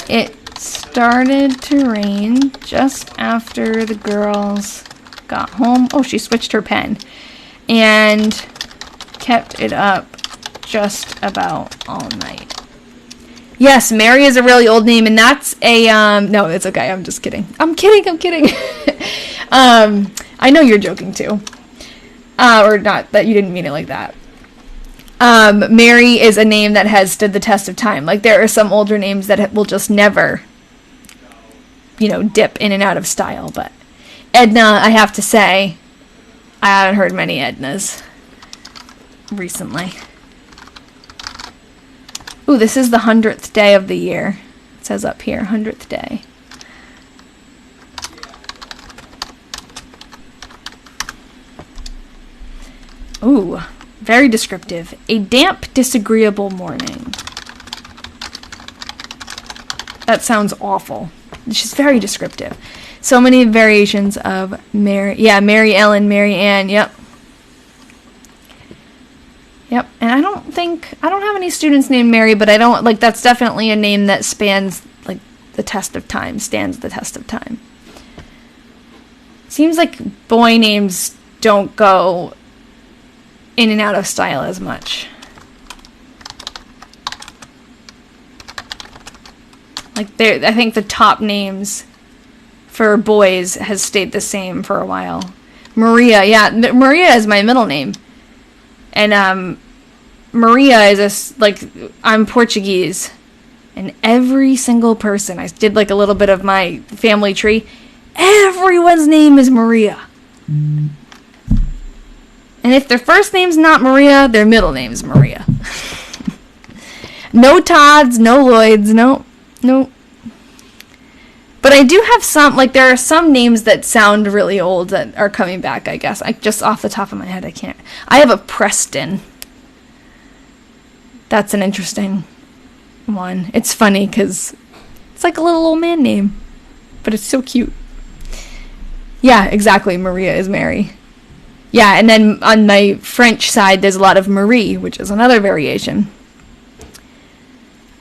It started to rain just after the girls got home. Oh, she switched her pen. And kept it up just about all night. Yes, Mary is a really old name, and that's a, no, it's okay, I'm just kidding. I'm kidding. I know you're joking too. Or not, that you didn't mean it like that. Mary is a name that has stood the test of time. Like, there are some older names that will just never, you know, dip in and out of style. But Edna, I have to say, I haven't heard many Ednas recently. Ooh, this is the 100th day of the year. It says up here, 100th day. Ooh, very descriptive. A damp, disagreeable morning. That sounds awful. She's very descriptive. So many variations of Mary. Yeah, Mary Ellen, Mary Ann. Yep. Yep. And I don't have any students named Mary, but I don't, like, that's definitely a name that stands the test of time. Seems like boy names don't go in and out of style as much. Like, I think the top names for boys has stayed the same for a while. Maria, yeah, Maria is my middle name. And Maria is I'm Portuguese. And every single person, I did like a little bit of my family tree, everyone's name is Maria. And if their first name's not Maria, their middle name is Maria. No Todds, no Lloyds, no. But I do have some, there are some names that sound really old that are coming back, I guess. Just off the top of my head, I can't. I have a Preston. That's an interesting one. It's funny because it's like a little old man name, but it's so cute. Yeah, exactly. Maria is Mary. Yeah, and then on my French side, there's a lot of Marie, which is another variation.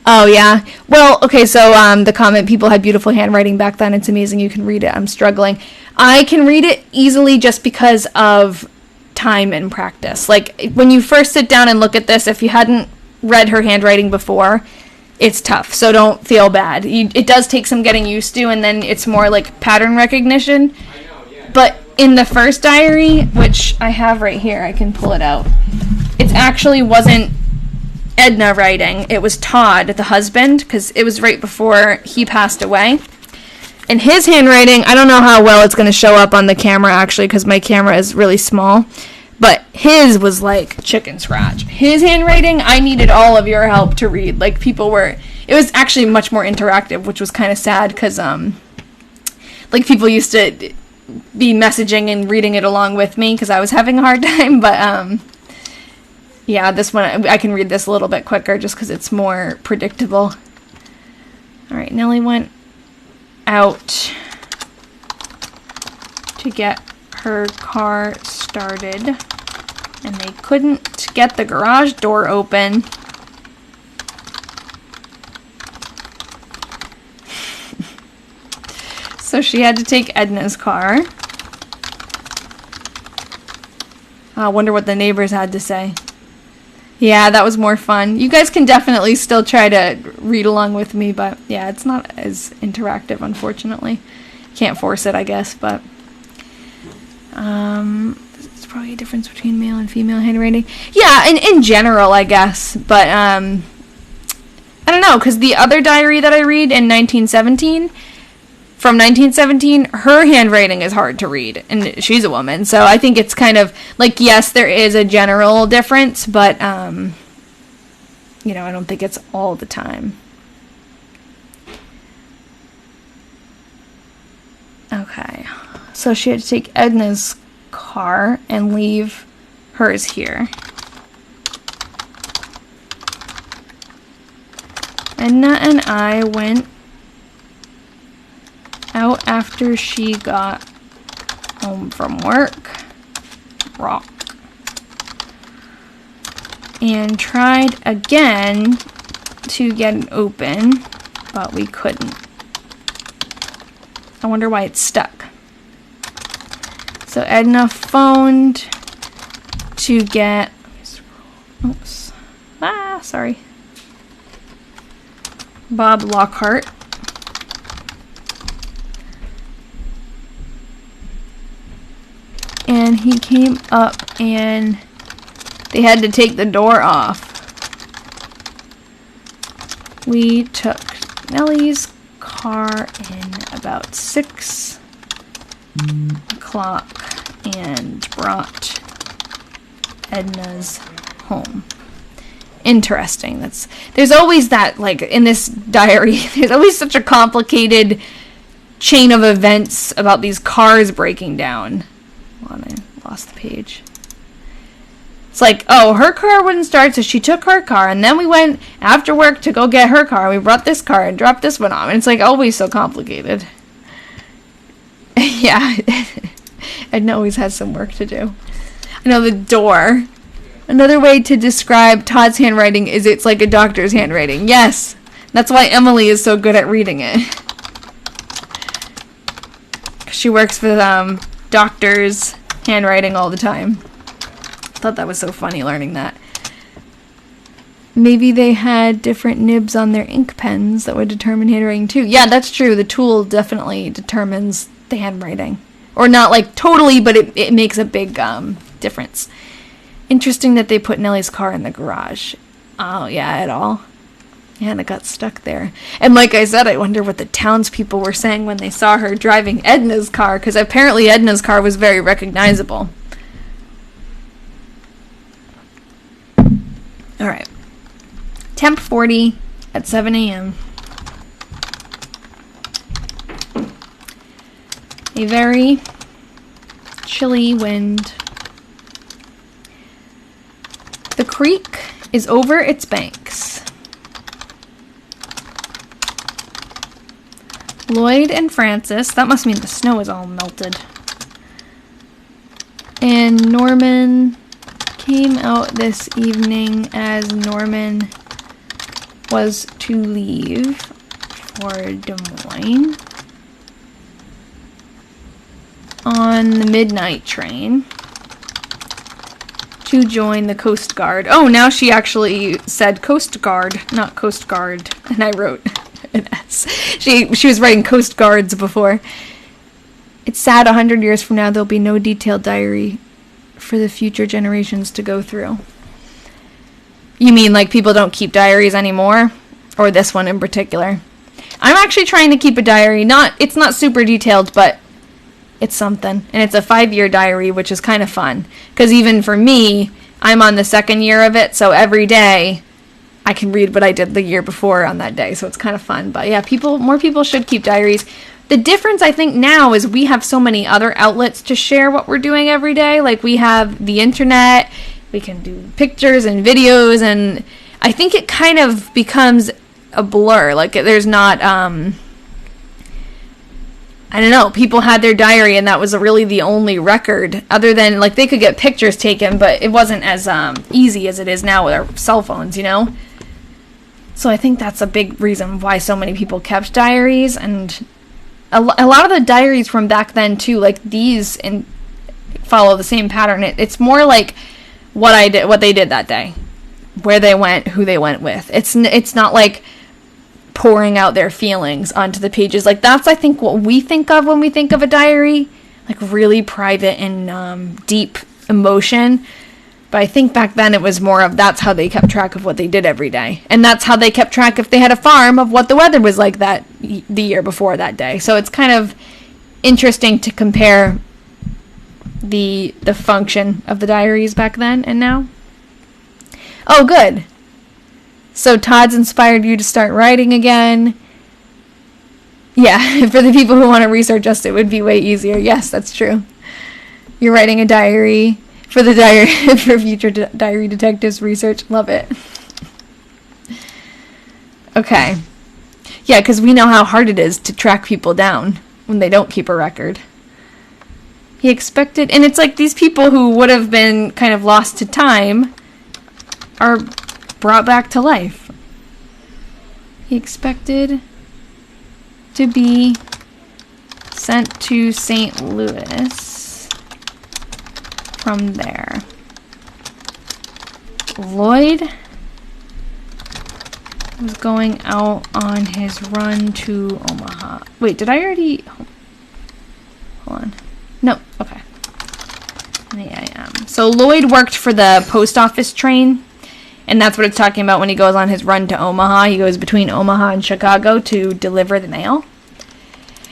Oh, yeah. Well, okay, so the comment, people had beautiful handwriting back then. It's amazing you can read it. I'm struggling. I can read it easily just because of time and practice. Like, when you first sit down and look at this, if you hadn't read her handwriting before, it's tough, so don't feel bad. It does take some getting used to, and then it's more like pattern recognition. I know, yeah. But in the first diary, which I have right here, I can pull it out, it actually wasn't Edna writing. It was Todd, the husband, because it was right before he passed away. And his handwriting, I don't know how well it's going to show up on the camera, actually, because my camera is really small. But his was like chicken scratch. His handwriting, I needed all of your help to read. Like, it was actually much more interactive, which was kind of sad because, people used to be messaging and reading it along with me because I was having a hard time. But, yeah, this one, I can read this a little bit quicker just because it's more predictable. All right, Nellie went out to get her car started, and they couldn't get the garage door open. So she had to take Edna's car. I wonder what the neighbors had to say. Yeah, that was more fun. You guys can definitely still try to read along with me, but yeah, it's not as interactive, unfortunately. Can't force it, I guess, but there's probably a difference between male and female handwriting. Yeah, in general, I guess, but I don't know, because the other diary that I read in 1917, from 1917, her handwriting is hard to read, and she's a woman, so I think it's kind of, yes, there is a general difference, but, I don't think it's all the time. Okay, so she had to take Edna's car and leave hers here. Edna and I went out after she got home from work, and tried again to get it open, but we couldn't. I wonder why it's stuck. So Edna phoned to get, Bob Lockhart. And he came up and they had to take the door off. We took Nellie's car in about 6 o'clock and brought Edna's home. Interesting. There's always that, in this diary, there's always such a complicated chain of events about these cars breaking down. Hold on, I lost the page. It's like, oh, her car wouldn't start, so she took her car, and then we went after work to go get her car. We brought this car and dropped this one off. And it's like always so complicated. Yeah. Edna always has some work to do. I know the door. Another way to describe Todd's handwriting is it's like a doctor's handwriting. Yes. That's why Emily is so good at reading it. She works with doctors' handwriting all the time. I thought that was so funny learning that. Maybe they had different nibs on their ink pens that would determine handwriting too. Yeah, that's true. The tool definitely determines the handwriting. Or not like totally, but it makes a big difference. Interesting that they put Nellie's car in the garage. Oh, yeah, at all. Yeah, and it got stuck there. And like I said, I wonder what the townspeople were saying when they saw her driving Edna's car, because apparently Edna's car was very recognizable. All right. Temp 40 at 7 a.m. A very chilly wind. The creek is over its banks. Lloyd and Francis, that must mean the snow is all melted. And Norman came out this evening as Norman was to leave for Des Moines on the midnight train to join the Coast Guard. Oh, now she actually said Coast Guard, not Coast Guard, and I wrote an S. She was writing Coast Guards before. It's sad 100 years from now there'll be no detailed diary for the future generations to go through. You mean like people don't keep diaries anymore? Or this one in particular? I'm actually trying to keep a diary. It's not super detailed, but it's something. And it's a 5-year diary, which is kind of fun. Because even for me, I'm on the 2nd year of it, so every day I can read what I did the year before on that day, so it's kind of fun. But yeah, more people should keep diaries. The difference, I think, now is we have so many other outlets to share what we're doing every day. Like, we have the internet, we can do pictures and videos, and I think it kind of becomes a blur. Like, there's not, I don't know, people had their diary, and that was really the only record, other than, like, they could get pictures taken, but it wasn't as easy as it is now with our cell phones, you know? So I think that's a big reason why so many people kept diaries, and a lot of the diaries from back then too, like these, and follow the same pattern. It's more like what they did that day, where they went, who they went with. It's not like pouring out their feelings onto the pages. Like, that's, I think, what we think of when we think of a diary, like really private and deep emotion. But I think back then it was more of that's how they kept track of what they did every day. And that's how they kept track, if they had a farm, of what the weather was like the year before that day. So it's kind of interesting to compare the function of the diaries back then and now. Oh, good. So Todd's inspired you to start writing again. Yeah, for the people who want to research us, it would be way easier. Yes, that's true. You're writing a diary. For the diary, for future diary detectives research. Love it. Okay. Yeah, because we know how hard it is to track people down when they don't keep a record. He expected, and it's like these people who would have been kind of lost to time are brought back to life. He expected to be sent to St. Louis from there. Lloyd was going out on his run to Omaha. Wait, did I already... Hold on. No, okay. In the AM. So Lloyd worked for the post office train, and that's what it's talking about when he goes on his run to Omaha. He goes between Omaha and Chicago to deliver the mail.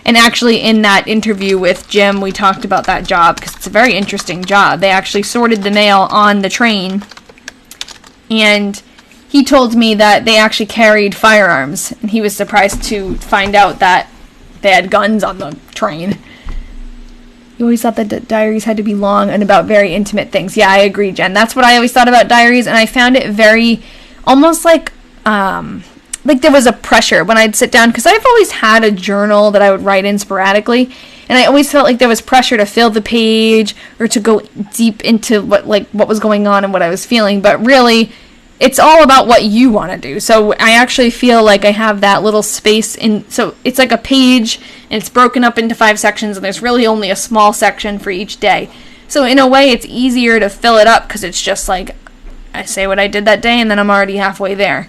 And actually, in that interview with Jim, we talked about that job, because it's a very interesting job. They actually sorted the mail on the train, and he told me that they actually carried firearms, and he was surprised to find out that they had guns on the train. You always thought that diaries had to be long and about very intimate things. Yeah, I agree, Jen. That's what I always thought about diaries, and I found it very, almost like there was a pressure when I'd sit down, because I've always had a journal that I would write in sporadically, and I always felt like there was pressure to fill the page or to go deep into what was going on and what I was feeling, but really, it's all about what you want to do. So I actually feel like I have that little space so it's like a page, and it's broken up into 5 sections, and there's really only a small section for each day. So in a way, it's easier to fill it up, because it's just like, I say what I did that day, and then I'm already halfway there.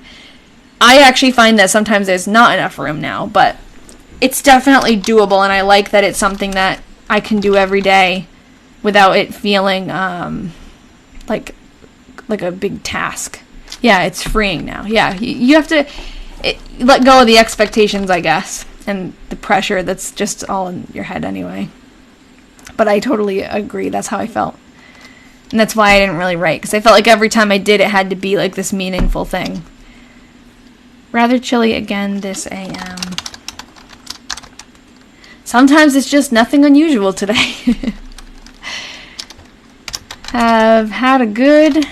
I actually find that sometimes there's not enough room now, but it's definitely doable, and I like that it's something that I can do every day without it feeling like a big task. Yeah, it's freeing now. Yeah, you have to let go of the expectations, I guess, and the pressure that's just all in your head anyway. But I totally agree. That's how I felt. And that's why I didn't really write, because I felt like every time I did, it had to be like this meaningful thing. Rather chilly again this AM. Sometimes it's just nothing unusual today. Have had a good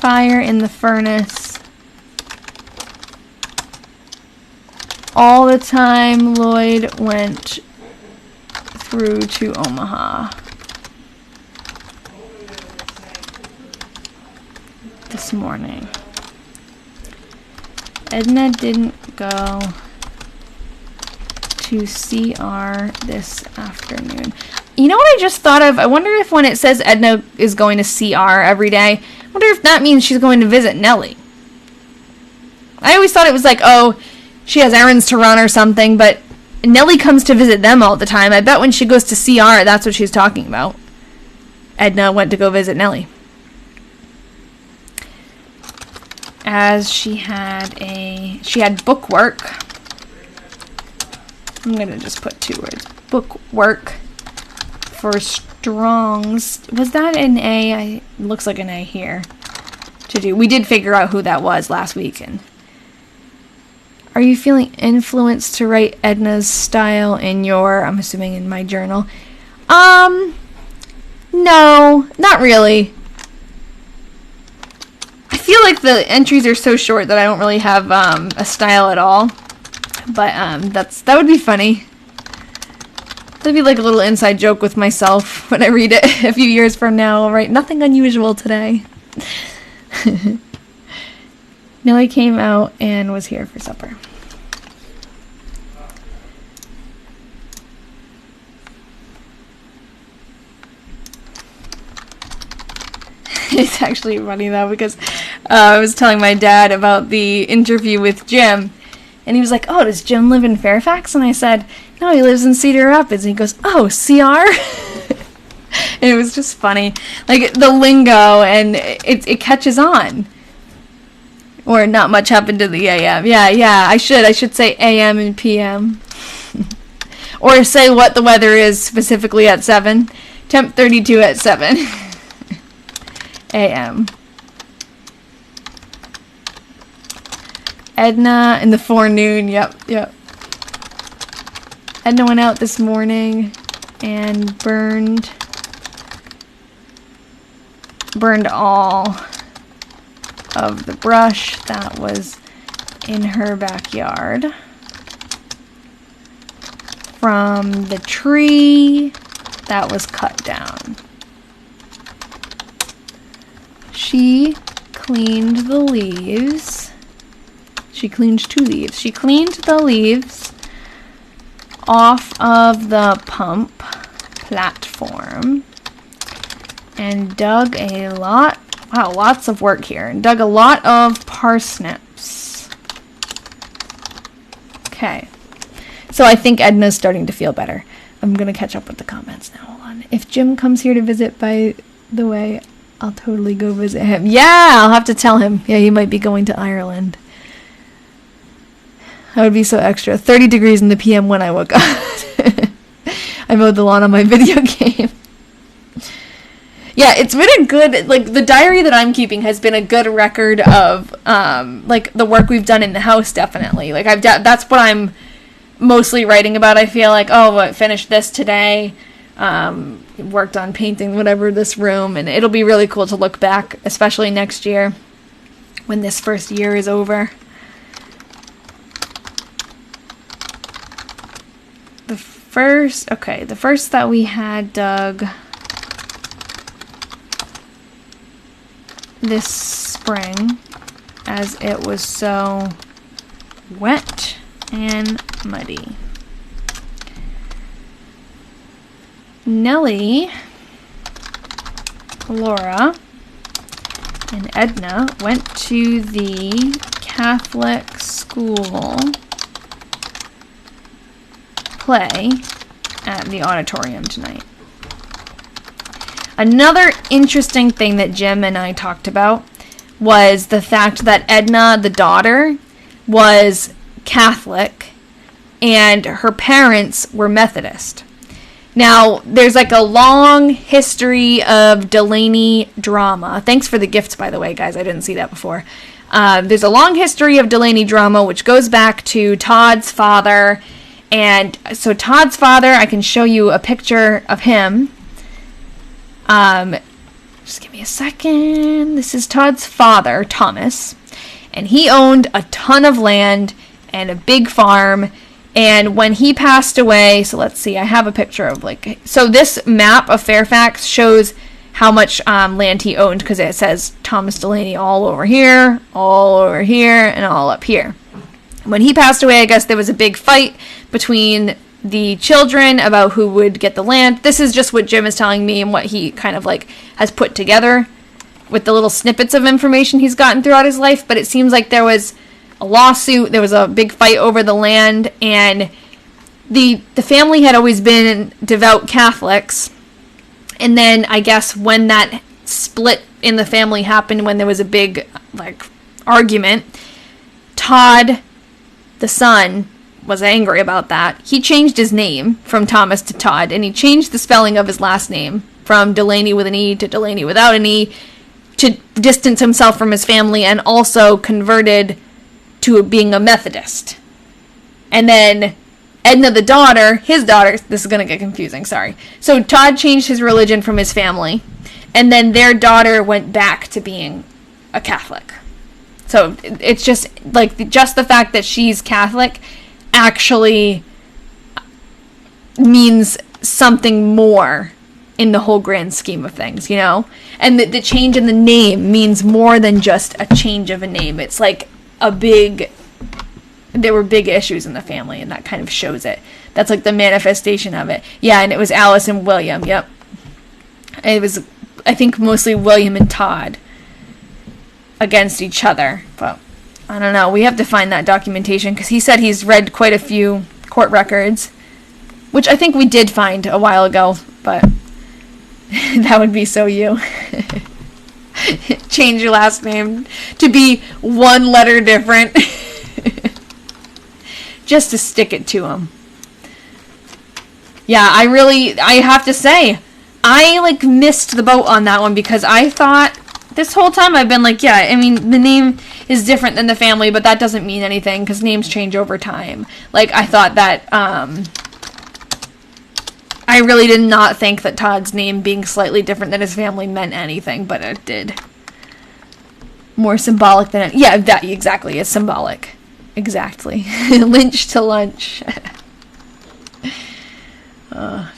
fire in the furnace all the time Lloyd went through to Omaha this morning. Edna didn't go to CR this afternoon. You know what I just thought of? I wonder if when it says Edna is going to CR every day, I wonder if that means she's going to visit Nellie. I always thought it was like, oh, she has errands to run or something, but Nellie comes to visit them all the time. I bet when she goes to CR, that's what she's talking about. Edna went to go visit Nellie. As she had book work. I'm going to just put 2 words. Book work for Strong's. Was that an A? It looks like an A here. To do. We did figure out who that was last weekend. Are you feeling influenced to write Edna's style in your, I'm assuming in my journal? No, not really. I feel like the entries are so short that I don't really have a style at all. But that would be funny. That'd be like a little inside joke with myself when I read it a few years from now. I'll write nothing unusual today. Nellie came out and was here for supper. It's actually funny though, because I was telling my dad about the interview with Jim, and he was like, oh, does Jim live in Fairfax? And I said, no, he lives in Cedar Rapids. And he goes, oh, CR? And it was just funny. Like, the lingo, and it catches on. Or not much happened to the AM. Yeah, I should say AM and PM. Or say what the weather is specifically at 7. Temp 32 at 7. AM. Edna in the forenoon. Yep. Edna went out this morning and burned all of the brush that was in her backyard from the tree that was cut down. She cleaned the leaves. She cleaned 2 leaves. She cleaned the leaves off of the pump platform and dug a lot, wow, lots of work here, and dug a lot of parsnips. Okay, so I think Edna's starting to feel better. I'm going to catch up with the comments now. Hold on. If Jim comes here to visit, by the way, I'll totally go visit him. Yeah, I'll have to tell him. Yeah, he might be going to Ireland. That would be so extra. 30 degrees in the PM when I woke up. I mowed the lawn on my video game. Yeah, it's been a good, like, the diary that I'm keeping has been a good record of, like, the work we've done in the house, definitely. Like, that's what I'm mostly writing about. I feel like, oh, I finished this today, worked on painting whatever this room, and it'll be really cool to look back, especially next year when this first year is over. The first that we had dug this spring, as it was so wet and muddy. Nellie, Laura, and Edna went to the Catholic school play at the auditorium tonight. Another interesting thing that Jim and I talked about was the fact that Edna, the daughter, was Catholic and her parents were Methodist. Now, there's like a long history of Delaney drama. Thanks for the gift, by the way, guys. I didn't see that before. There's a long history of Delaney drama, which goes back to Todd's father. And so Todd's father, I can show you a picture of him. Just give me a second. This is Todd's father, Thomas. And he owned a ton of land and a big farm. And when he passed away, so let's see, I have a picture of so this map of Fairfax shows how much land he owned, because it says Thomas Delaney all over here, and all up here. When he passed away, I guess there was a big fight between the children about who would get the land. This is just what Jim is telling me and what he kind of has put together with the little snippets of information he's gotten throughout his life. But it seems like there was a lawsuit, there was a big fight over the land, and the family had always been devout Catholics. And then I guess when that split in the family happened, when there was a big argument, Todd, the son, was angry about that. He changed his name from Thomas to Todd, and he changed the spelling of his last name from Delaney with an E to Delaney without an E, to distance himself from his family, and also converted to being a Methodist. And then Edna, the daughter, his daughter, this is going to get confusing, sorry. So Todd changed his religion from his family, and then their daughter went back to being a Catholic. So it's just the fact that she's Catholic actually means something more in the whole grand scheme of things, you know? And the change in the name means more than just a change of a name. It's there were big issues in the family, and that kind of shows it. That's the manifestation of it. Yeah, and it was Alice and William, yep. It was, I think, mostly William and Todd against each other, but I don't know. We have to find that documentation, because he said he's read quite a few court records, which I think we did find a while ago, but that would be so you. Change your last name to be one letter different just to stick it to him. Yeah, I have to say, I missed the boat on that one, because I thought this whole time I've been yeah, I mean, the name is different than the family, but that doesn't mean anything, because names change over time. I thought that, I really did not think that Todd's name being slightly different than his family meant anything, but it did. More symbolic than yeah, that exactly is symbolic. Exactly. Lynch to lunch.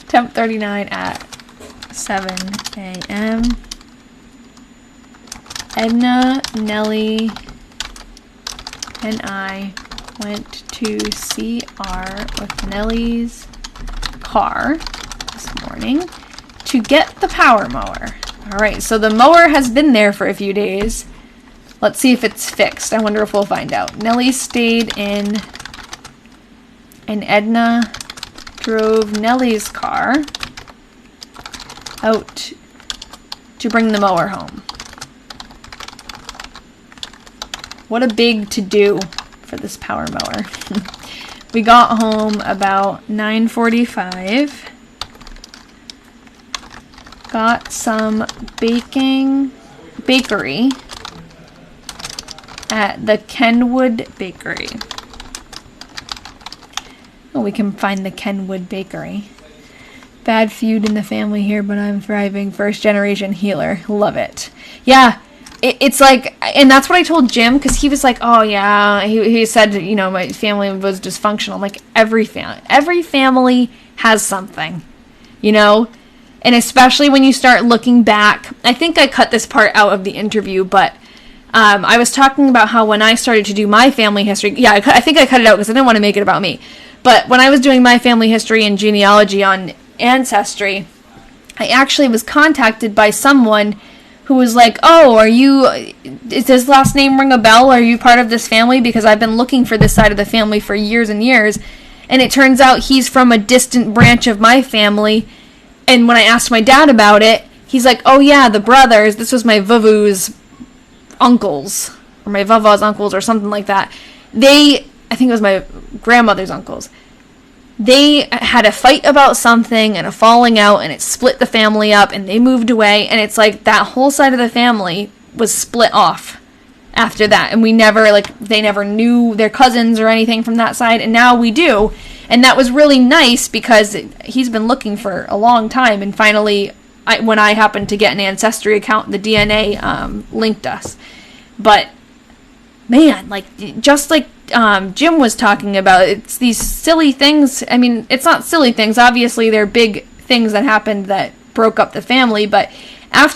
Temp 39 at 7 a.m. Edna, Nellie, and I went to CR with Nellie's car this morning to get the power mower. Alright, so the mower has been there for a few days. Let's see if it's fixed. I wonder if we'll find out. Nellie stayed in, and Edna drove Nellie's car out to bring the mower home. What a big to-do for this power mower. We got home about 9:45. Got some bakery at the Kenwood Bakery. Oh, we can find the Kenwood Bakery. Bad feud in the family here, but I'm thriving. First generation healer. Love it. Yeah, it's like, and that's what I told Jim, because he was like, oh yeah, he said, my family was dysfunctional. I'm like, every family has something, and especially when you start looking back. I think I cut this part out of the interview, but I was talking about how when I started to do my family history, I think I cut it out because I didn't want to make it about me. But when I was doing my family history and genealogy on Ancestry, I actually was contacted by someone who was like, oh, does his last name ring a bell? Are you part of this family? Because I've been looking for this side of the family for years and years. And it turns out he's from a distant branch of my family. And when I asked my dad about it, he's like, oh yeah, the brothers, this was my vuvu's uncles, or my vava's uncles, or something like that. I think it was my grandmother's uncles. They had a fight about something and a falling out, and it split the family up, and they moved away, and it's like that whole side of the family was split off after that, and they never knew their cousins or anything from that side, and now we do. And that was really nice because he's been looking for a long time, and finally, when I happened to get an Ancestry account, the DNA linked us. But man, just like Jim was talking about, it's these silly things. I mean, it's not silly things. Obviously, they're big things that happened that broke up the family. But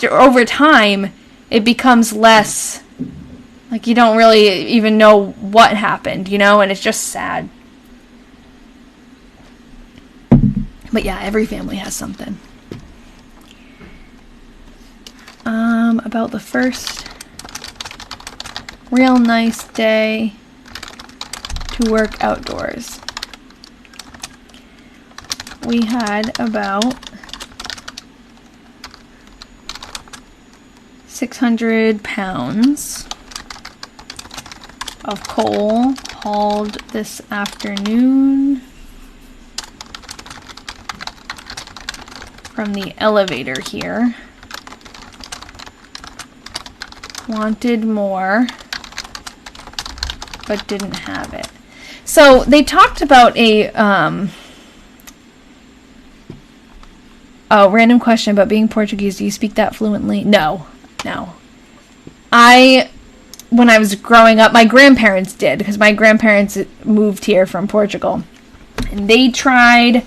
over time, it becomes less, you don't really even know what happened, and it's just sad. But yeah, every family has something. About the first real nice day to work outdoors. We had about 600 pounds of coal hauled this afternoon from the elevator here. Wanted more, but didn't have it. So they talked about random question about being Portuguese. Do you speak that fluently? No. When I was growing up, my grandparents did, because my grandparents moved here from Portugal. And they tried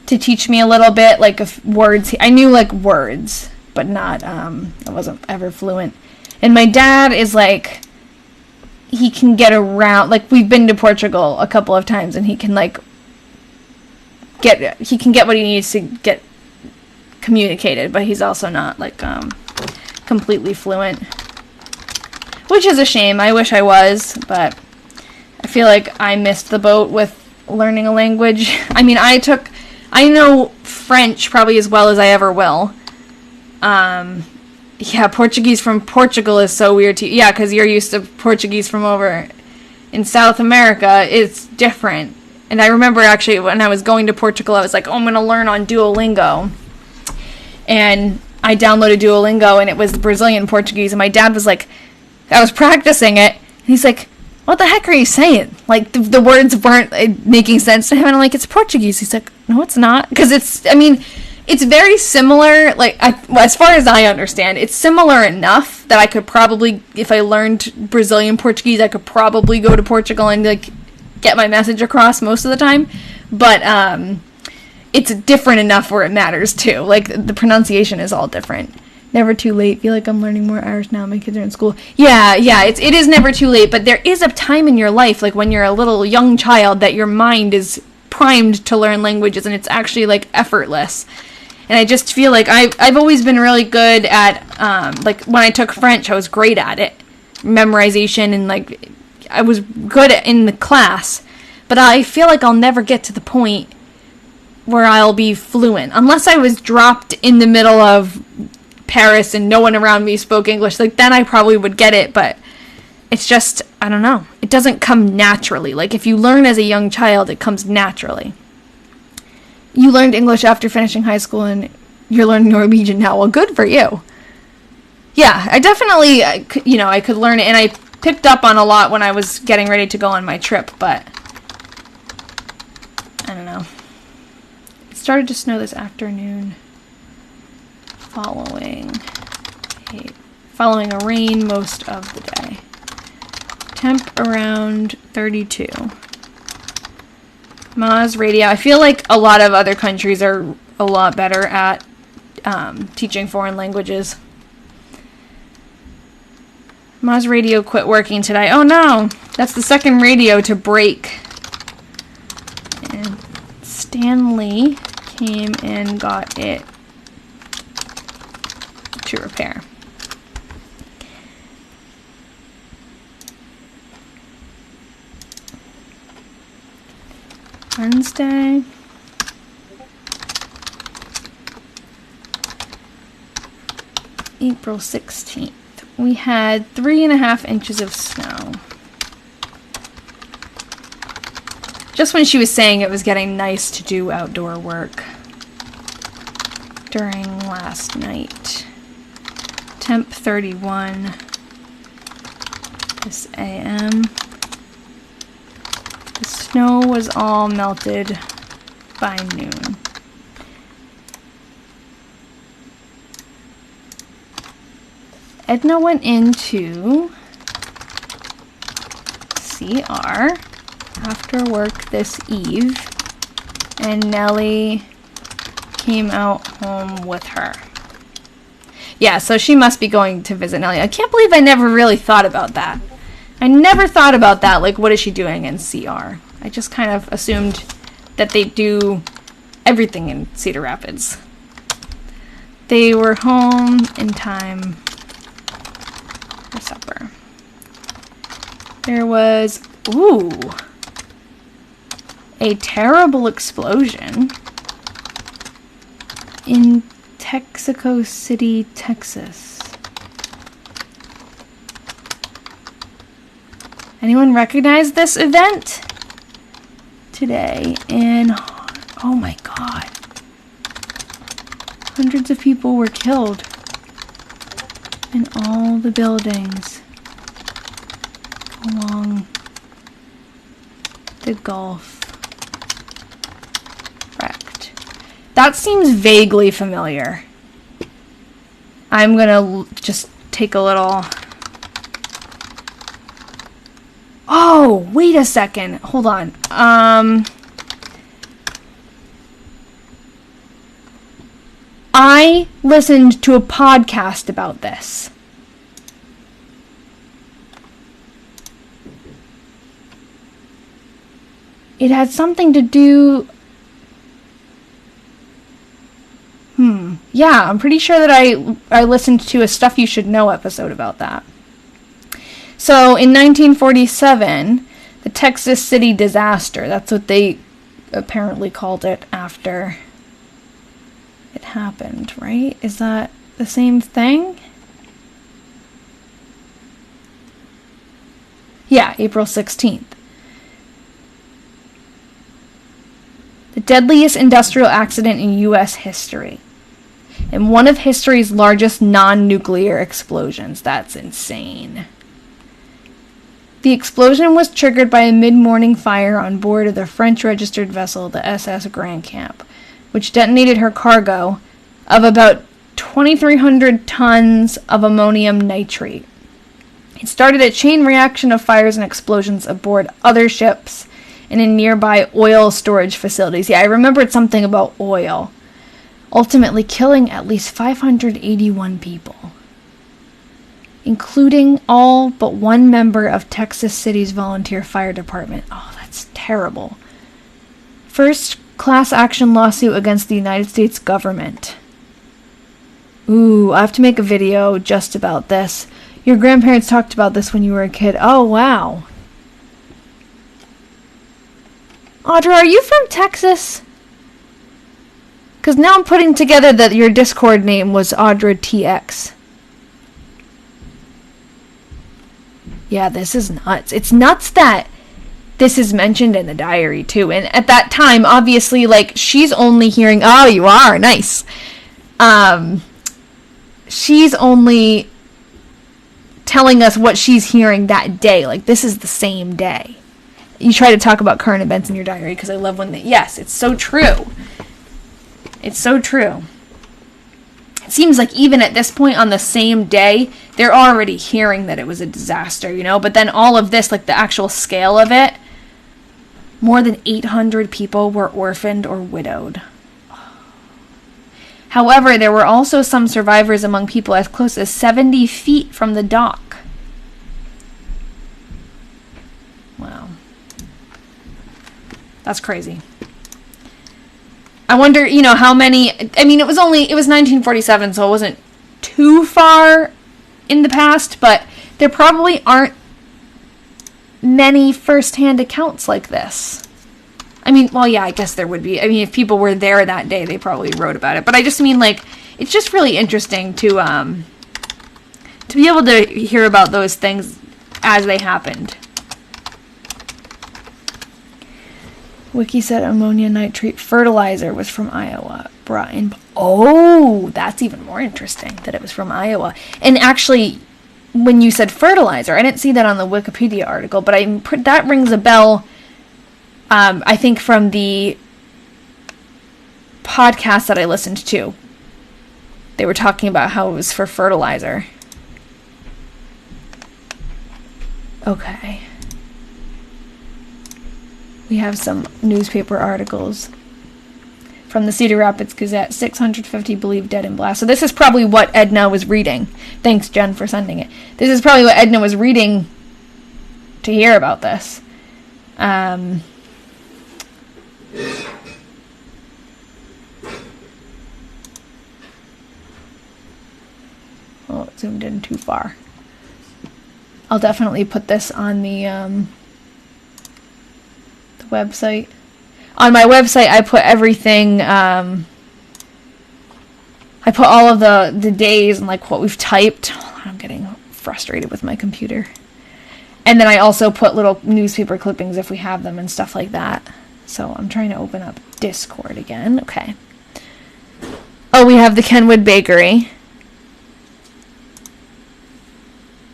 to teach me a little bit, of words. I knew, words, but not, I wasn't ever fluent. And my dad is he can get around, we've been to Portugal a couple of times, and he can get what he needs to get communicated, but he's also not completely fluent, which is a shame. I wish I was, but I feel like I missed the boat with learning a language. I mean, I know French probably as well as I ever will. Yeah, Portuguese from Portugal is so weird to you. Yeah, because you're used to Portuguese from over in South America. It's different. And I remember actually when I was going to Portugal, I was like, oh, I'm going to learn on Duolingo. And I downloaded Duolingo, and it was Brazilian Portuguese. And my dad was like, I was practicing it. And he's like, what the heck are you saying? The words weren't making sense to him. And I'm like, it's Portuguese. He's like, no, it's not. Because it's very similar, as far as I understand, it's similar enough that I could probably, if I learned Brazilian Portuguese, I could probably go to Portugal and, get my message across most of the time. But, it's different enough where it matters, too. The pronunciation is all different. Never too late. Feel like I'm learning more Irish now. My kids are in school. Yeah, it is never too late, but there is a time in your life, when you're a little young child, that your mind is primed to learn languages, and it's actually, effortless. And I just feel like I've always been really good at, when I took French, I was great at it. Memorization, and, I was good in the class. But I feel like I'll never get to the point where I'll be fluent. Unless I was dropped in the middle of Paris and no one around me spoke English. Then I probably would get it, but it's just, I don't know. It doesn't come naturally. If you learn as a young child, it comes naturally. You learned English after finishing high school, and you're learning Norwegian now. Well, good for you. Yeah, I definitely, I could learn it, and I picked up on a lot when I was getting ready to go on my trip, but Yeah. It started to snow this afternoon following a rain most of the day. Temp around 32. Maz Radio. I feel like a lot of other countries are a lot better at teaching foreign languages. Maz Radio quit working today. Oh no! That's the second radio to break. And Stanley came and got it to repair. Wednesday. April 16th. We had 3.5 inches of snow. Just when she was saying it was getting nice to do outdoor work during last night. Temp 31 this AM. The snow was all melted by noon. Edna went into CR after work this eve, and Nellie came out home with her. Yeah, so she must be going to visit Nellie. I can't believe I never really thought about that. I never thought about that, like, what is she doing in CR? I just kind of assumed that they do everything in Cedar Rapids. They were home in time for supper. There was, a terrible explosion in Texaco City, Texas. Anyone recognize this event? Today, and oh my god. Hundreds of people were killed in all the buildings along the Gulf. Wrecked. That seems vaguely familiar. I'm gonna just take a little... Oh, wait a second. Hold on. I listened to a podcast about this. It had something to do... Yeah, I'm pretty sure that I listened to a Stuff You Should Know episode about that. So, in 1947, the Texas City disaster, that's what they apparently called it after it happened, right? Is that the same thing? Yeah, April 16th. The deadliest industrial accident in U.S. history. And one of history's largest non-nuclear explosions. That's insane. The explosion was triggered by a mid-morning fire on board of the French-registered vessel, the SS Grand Camp, which detonated her cargo of about 2,300 tons of ammonium nitrate. It started a chain reaction of fires and explosions aboard other ships and in nearby oil storage facilities. Yeah, I remembered something about oil. Ultimately killing at least 581 people, including all but one member of Texas City's volunteer fire department. Oh, that's terrible. First class action lawsuit against the United States government. Ooh, I have to make a video just about this. Your grandparents talked about this when you were a kid. Oh, wow. Audra, are you from Texas? Because now I'm putting together that your Discord name was Audra TX. Yeah, this is nuts. It's nuts that this is mentioned in the diary, too. And at that time, obviously, like, she's only hearing, oh, you are, nice. She's only telling us what she's hearing that day. Like, this is the same day. You try to talk about current events in your diary because I love when they... Yes, it's so true. It's so true. It seems like even at this point on the same day, they're already hearing that it was a disaster, you know? But then all of this, like the actual scale of it, more than 800 people were orphaned or widowed. However, there were also some survivors among people as close as 70 feet from the dock. Wow. That's crazy. I wonder, you know, how many... I mean, it was 1947, so it wasn't too far in the past, but there probably aren't many first-hand accounts like this. I mean, well, yeah, I guess there would be. I mean, if people were there that day, they probably wrote about it. But I just mean, like, it's just really interesting to be able to hear about those things as they happened. Wiki said ammonia nitrate fertilizer was from Iowa. Brought in... Oh, that's even more interesting, that it was from Iowa. And actually, when you said fertilizer, I didn't see that on the Wikipedia article, but that rings a bell... I think from the podcast that I listened to, they were talking about how it was for fertilizer. Okay. We have some newspaper articles from the Cedar Rapids Gazette. 650 believed dead in blast. So this is probably what Edna was reading. Thanks, Jen, for sending it. This is probably what Edna was reading to hear about this. Oh, it zoomed in too far. I'll definitely put this on the website. On my website, I put everything. I put all of the days and like what we've typed. I'm getting frustrated with my computer. And then I also put little newspaper clippings if we have them and stuff like that. So I'm trying to open up Discord again. Okay. Oh, we have the Kenwood Bakery.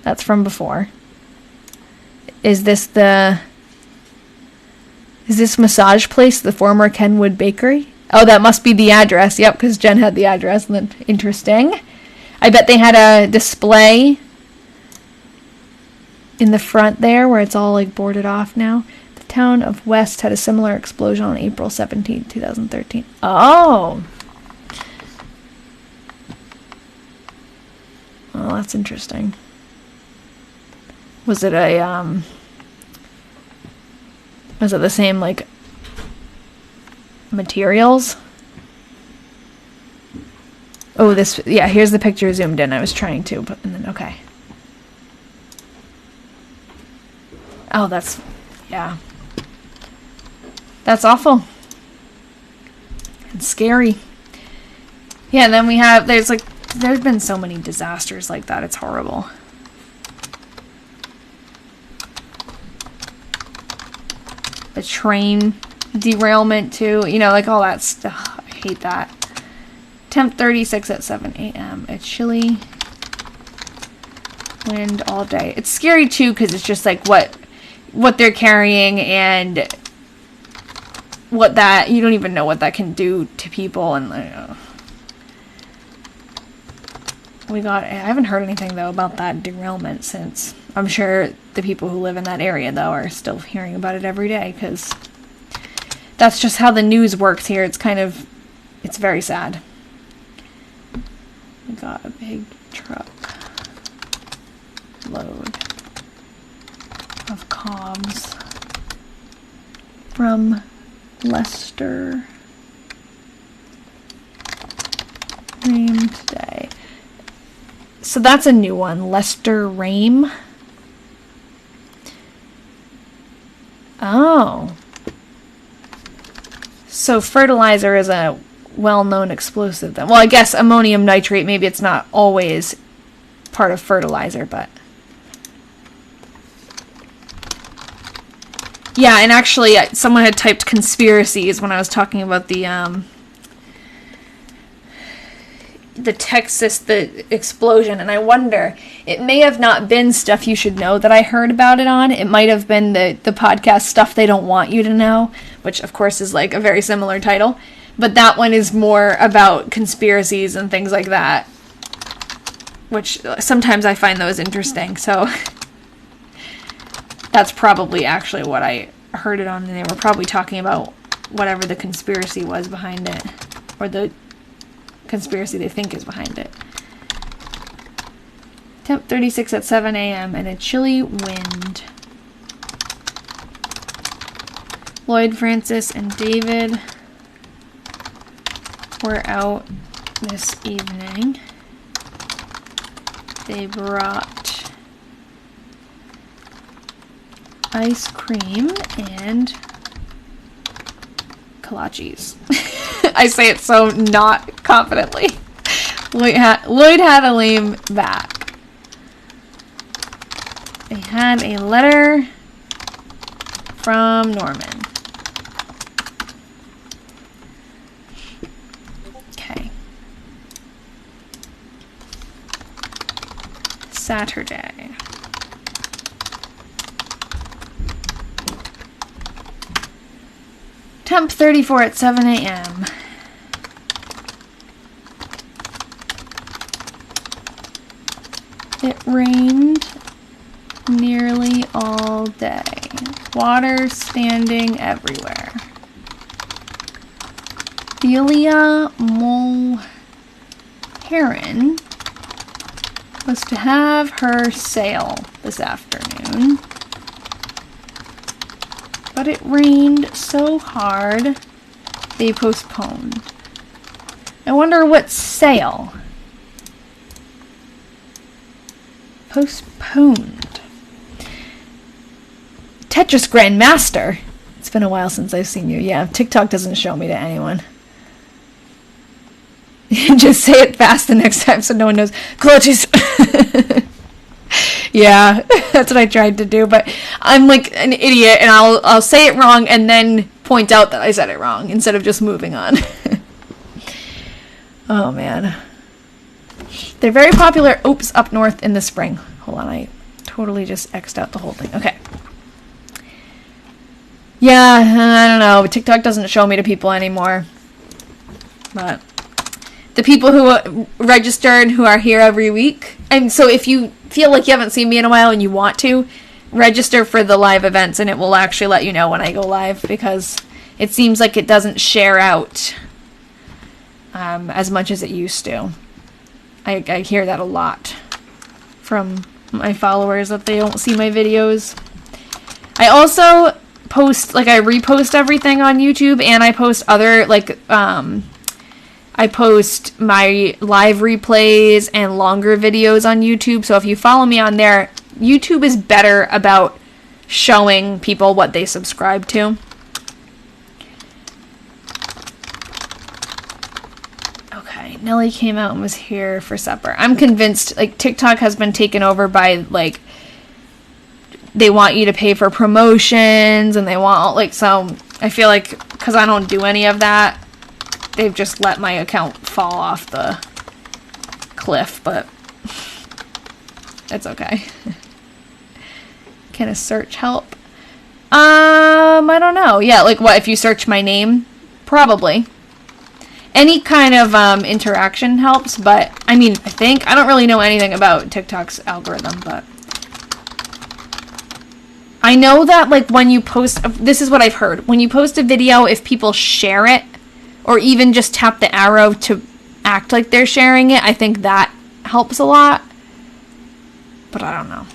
That's from before. Is this massage place, the former Kenwood Bakery? Oh, that must be the address. Yep, because Jen had the address. And then, interesting. I bet they had a display in the front there where it's all like boarded off now. The town of West had a similar explosion on April 17, 2013. Oh. Well, that's interesting. Was it the same, like, materials? Oh, yeah, here's the picture zoomed in. I was trying to, but, and then, okay. Oh, yeah. That's awful. And scary. Yeah, and then there's been so many disasters like that. It's horrible. A train derailment too, you know, like all that stuff. I hate that. Temp 36 at 7 a.m. It's chilly. Wind all day. It's scary too because it's just like what they're carrying and what that, you don't even know what that can do to people. And I haven't heard anything though about that derailment since. I'm sure the people who live in that area though are still hearing about it every day because that's just how the news works here. It's very sad. We got a big truck load of comms from Lester Rame today. So that's a new one, Lester Rame. Oh. So fertilizer is a well-known explosive then. Well, I guess ammonium nitrate, maybe it's not always part of fertilizer, but... Yeah, and actually, someone had typed conspiracies when I was talking about the the Texas, the explosion, and I wonder, it may have not been Stuff You Should Know that I heard about it on. It might have been the podcast Stuff They Don't Want You to Know, which of course is like a very similar title. But that one is more about conspiracies and things like that, which sometimes I find those interesting. So that's probably actually what I heard it on, and they were probably talking about whatever the conspiracy was behind it, or the conspiracy they think is behind it. Temp 36 at 7 a.m. and a chilly wind. Lloyd, Francis, and David were out this evening. They brought ice cream and kolaches. I say it so not confidently. Lloyd had a lame back. They had a letter from Norman. Okay. Saturday. Temp 34 at 7 a.m. It rained nearly all day. Water standing everywhere. Delia Mulheron was to have her sale this afternoon, but it rained so hard they postponed. I wonder what sale? Postponed. Tetris Grandmaster. It's been a while since I've seen you. Yeah, TikTok doesn't show me to anyone. Just say it fast the next time so no one knows. Clutches. Yeah, that's what I tried to do, but I'm like an idiot, and I'll say it wrong and then point out that I said it wrong instead of just moving on. Oh man. They're very popular up north in the spring. Hold on, I totally just X'd out the whole thing. Okay. Yeah, I don't know. TikTok doesn't show me to people anymore. But the people who registered, who are here every week, and so if you feel like you haven't seen me in a while and you want to, register for the live events and it will actually let you know when I go live, because it seems like it doesn't share out as much as it used to. I hear that a lot from my followers, that they don't see my videos. I also post, like, I repost everything on YouTube, and I post other, like, I post my live replays and longer videos on YouTube. So if you follow me on there, YouTube is better about showing people what they subscribe to. Okay, Nellie came out and was here for supper. I'm convinced, like, TikTok has been taken over by, like, they want you to pay for promotions, and they want, like, so I feel like, because I don't do any of that, they've just let my account fall off the cliff, but it's okay. Can a search help? I don't know. Yeah, like what, if you search my name? Probably. Any kind of interaction helps, but I mean, I don't really know anything about TikTok's algorithm, but I know that, like, when you post, this is what I've heard, when you post a video, if people share it, or even just tap the arrow to act like they're sharing it, I think that helps a lot. But I don't know.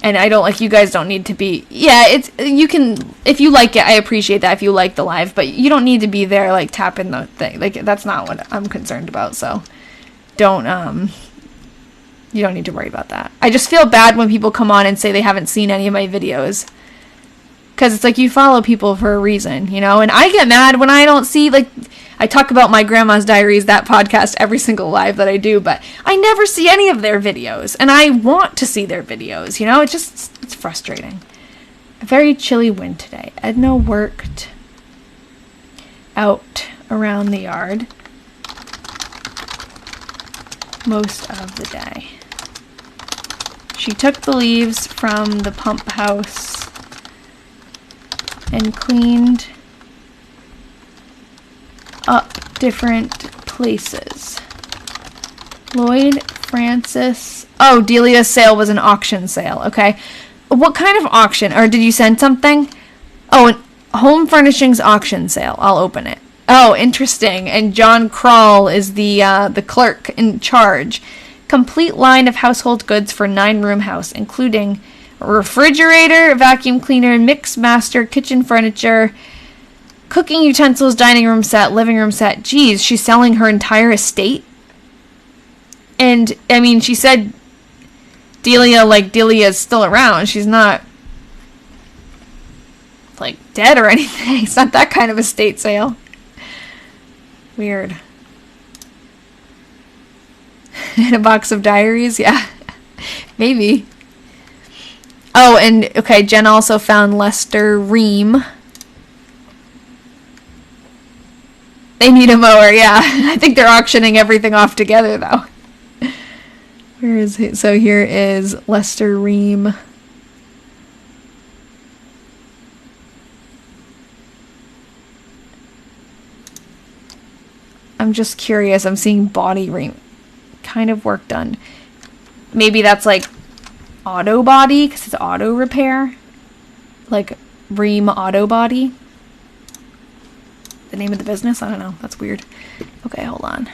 And I don't, like, you guys don't need to be, yeah, it's, you can, if you like it, I appreciate that if you like the live, but you don't need to be there, like, tapping the thing. Like, that's not what I'm concerned about, so don't, you don't need to worry about that. I just feel bad when people come on and say they haven't seen any of my videos. Because it's like, you follow people for a reason, you know? And I get mad when I don't see, like, I talk about My Grandma's Diaries, that podcast, every single live that I do, but I never see any of their videos. And I want to see their videos, you know? It's frustrating. A very chilly wind today. Edna worked out around the yard. most of the day. She took the leaves from the pump house and cleaned up different places. Lloyd Francis. Oh, Delia's sale was an auction sale. Okay. What kind of auction? Or did you send something? Oh, an home furnishings auction sale. I'll open it. Oh, interesting. And John Kroll is the clerk in charge. Complete line of household goods for 9-room house, including a refrigerator, vacuum cleaner, mix master, kitchen furniture, cooking utensils, dining room set, living room set. Geez, she's selling her entire estate. And, I mean, she said Delia's still around. She's not, like, dead or anything. It's not that kind of estate sale. Weird. In a box of diaries? Yeah. Maybe. Oh, and, okay, Jen also found Lester Ream. They need a mower, yeah. I think they're auctioning everything off together, though. Where is it? So here is Lester Ream. I'm just curious. I'm seeing body ream. Kind of work done. Maybe that's like auto body because it's auto repair. Like Ream Auto Body. The name of the business? I don't know. That's weird. Okay, hold on.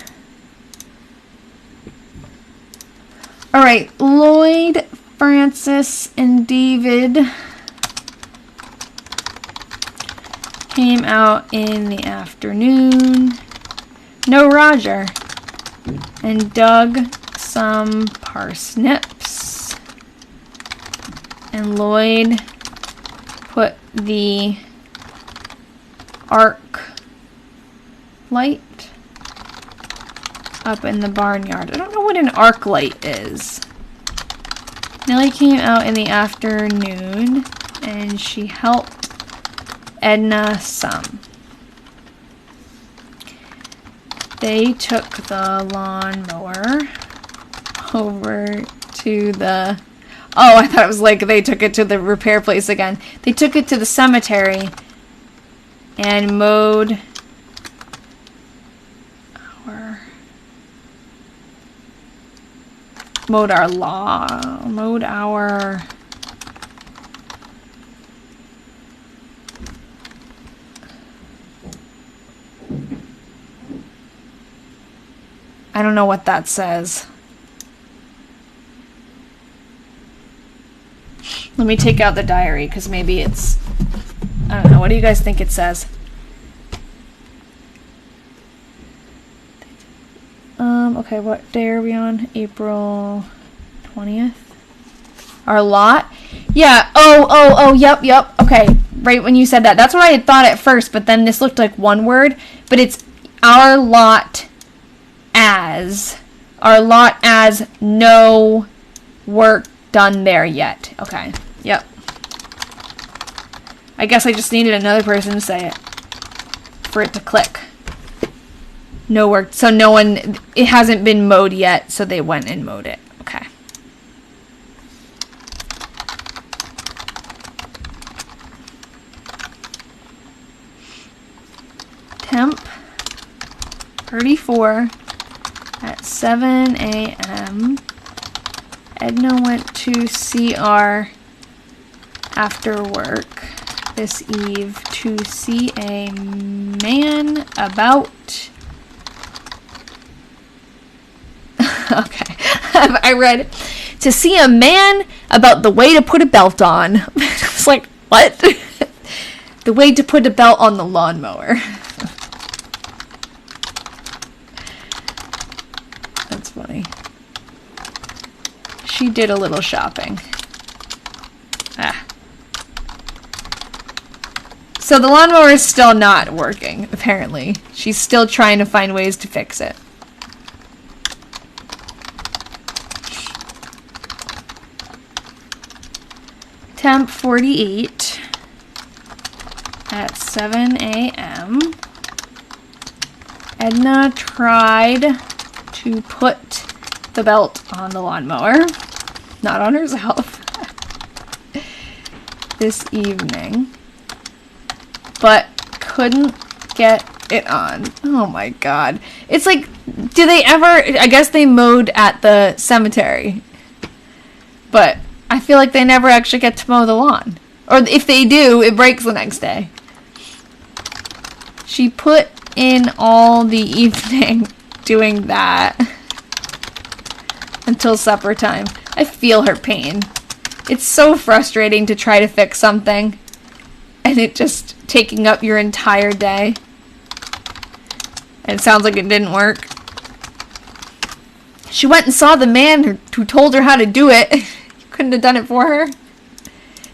Alright, Lloyd, Francis, and David came out in the afternoon. No Roger. And dug some parsnips. And Lloyd put the arc light up in the barnyard. I don't know what an arc light is. Nellie came out in the afternoon and she helped Edna some. They took the lawnmower over to the... Oh, I thought it was like they took it to the repair place again. They took it to the cemetery and mowed our lawn. Mowed our... I don't know what that says. Let me take out the diary because maybe it's... I don't know. What do you guys think it says? Okay, what day are we on? April 20th? Our lot? Yeah. Oh, yep. Okay, right when you said that. That's what I had thought at first, but then this looked like one word. But it's our lot as. Our lot as no work done there yet. Okay, yep. I guess I just needed another person to say it for it to click. No work. So no one, it hasn't been mowed yet, so they went and mowed it. Okay. Temp 34 at 7 a.m. Edna went to CR after work this eve to see a man about... Okay. I read, to see a man about the way to put a belt on. I was like, what? The way to put a belt on the lawnmower. That's funny. She did a little shopping. So the lawnmower is still not working, apparently. She's still trying to find ways to fix it. Temp 48 at 7 a.m. Edna tried to put the belt on the lawnmower, not on herself, this evening, but couldn't get it on. Oh my god. It's like, do they ever, I guess they mowed at the cemetery, but I feel like they never actually get to mow the lawn. Or if they do, it breaks the next day. She put in all the evening doing that until supper time. I feel her pain. It's so frustrating to try to fix something and it just taking up your entire day. And it sounds like it didn't work. She went and saw the man who told her how to do it. You couldn't have done it for her.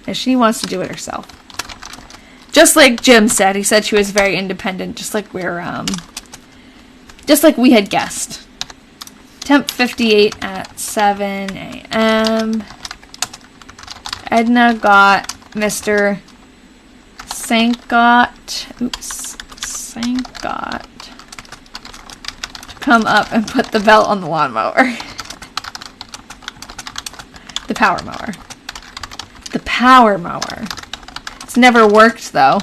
And she wants to do it herself. Just like Jim said, he said she was very independent, just like we had guessed. Temp 58 at 7 a.m. Edna got Mr. Sankot to come up and put the belt on the lawnmower. The power mower. The power mower. It's never worked, though.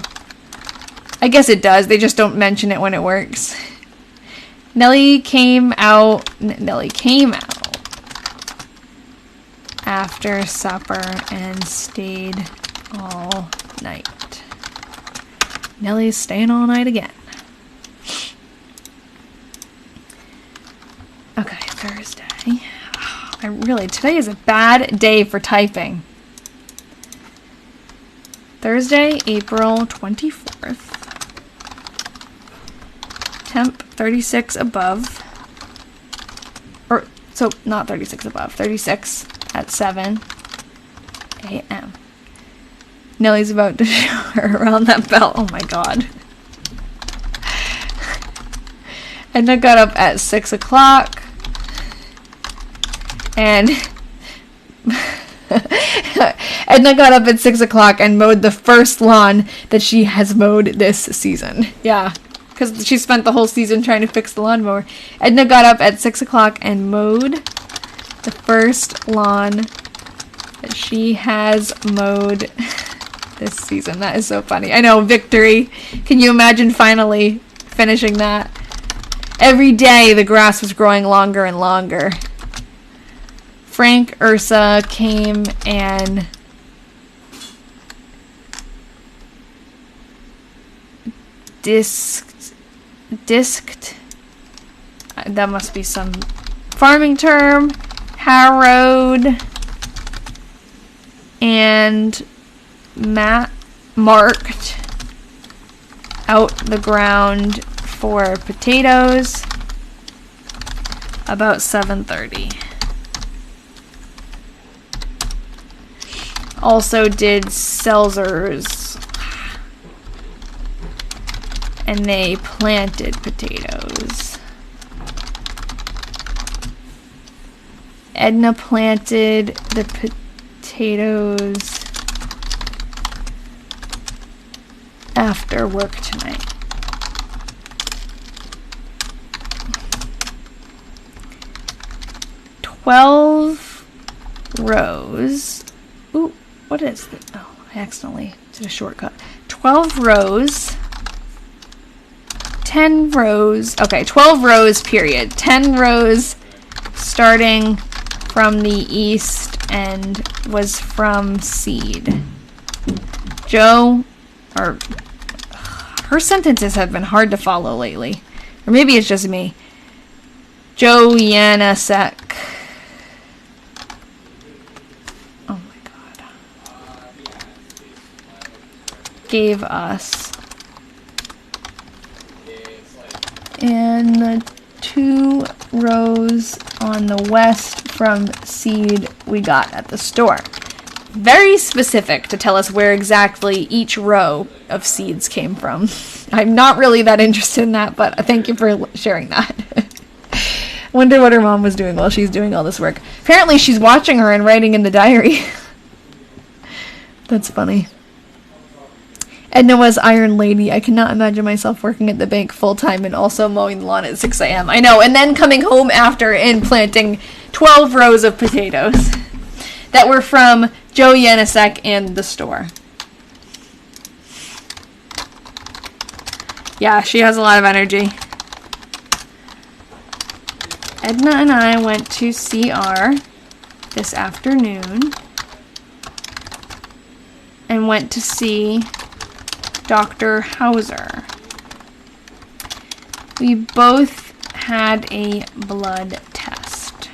I guess it does. They just don't mention it when it works. Nellie came out after supper and stayed all night. Nellie's staying all night again. Okay, Thursday. Today is a bad day for typing. Thursday, April 24th. Temp 36 above. Not 36 above, 36 at 7 a.m. Nellie's about to show her around that belt. Oh my god. Edna got up at 6 o'clock. And Edna got up at 6 o'clock and mowed the first lawn that she has mowed this season. Yeah, because she spent the whole season trying to fix the lawnmower. Edna got up at 6 o'clock and mowed the first lawn that she has mowed this season. That is so funny. I know, victory. Can you imagine finally finishing that? Every day the grass was growing longer and longer. Frank Ursa came and disked, that must be some farming term, harrowed, and marked out the ground for potatoes about 7:30. Also did Seltzers, and they planted potatoes. Edna planted the potatoes after work tonight. "12 rows." Ooh, what is this? Oh, I accidentally did a shortcut. 12 rows. 10 rows. Okay, 12 rows, period. 10 rows starting from the east and was from seed. Her sentences have been hard to follow lately. Or maybe it's just me. Joe Yanasek. Oh my god. Gave us. And the 2 rows on the west from seed we got at the store. Very specific to tell us where exactly each row of seeds came from. I'm not really that interested in that, but thank you for sharing that. Wonder what her mom was doing while she's doing all this work. Apparently she's watching her and writing in the diary. That's funny. Edna was Iron Lady. I cannot imagine myself working at the bank full-time and also mowing the lawn at 6 a.m. I know, and then coming home after and planting 12 rows of potatoes that were from Joe Yanisek and the store. Yeah, she has a lot of energy. Edna and I went to CR this afternoon and went to see Dr. Hauser. We both had a blood test.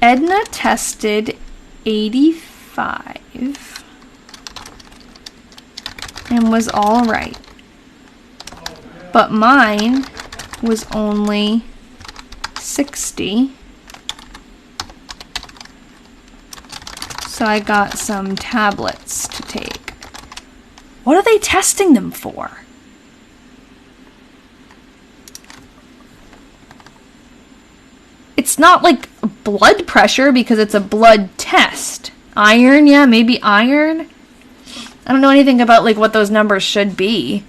Edna tested 85 and was all right. But mine was only 60. So I got some tablets to take. What are they testing them for? It's not like blood pressure because it's a blood test. Iron, yeah, maybe iron. I don't know anything about like what those numbers should be.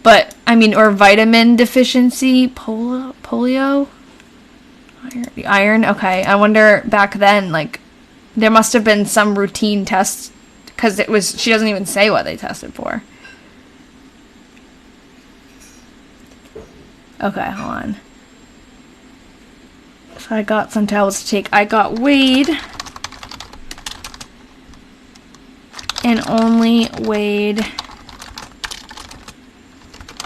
But, I mean, or vitamin deficiency, polio? Iron, okay. I wonder back then, like, there must have been some routine tests, because she doesn't even say what they tested for. Okay, hold on. So I got some tablets to take. I got weighed, and only weighed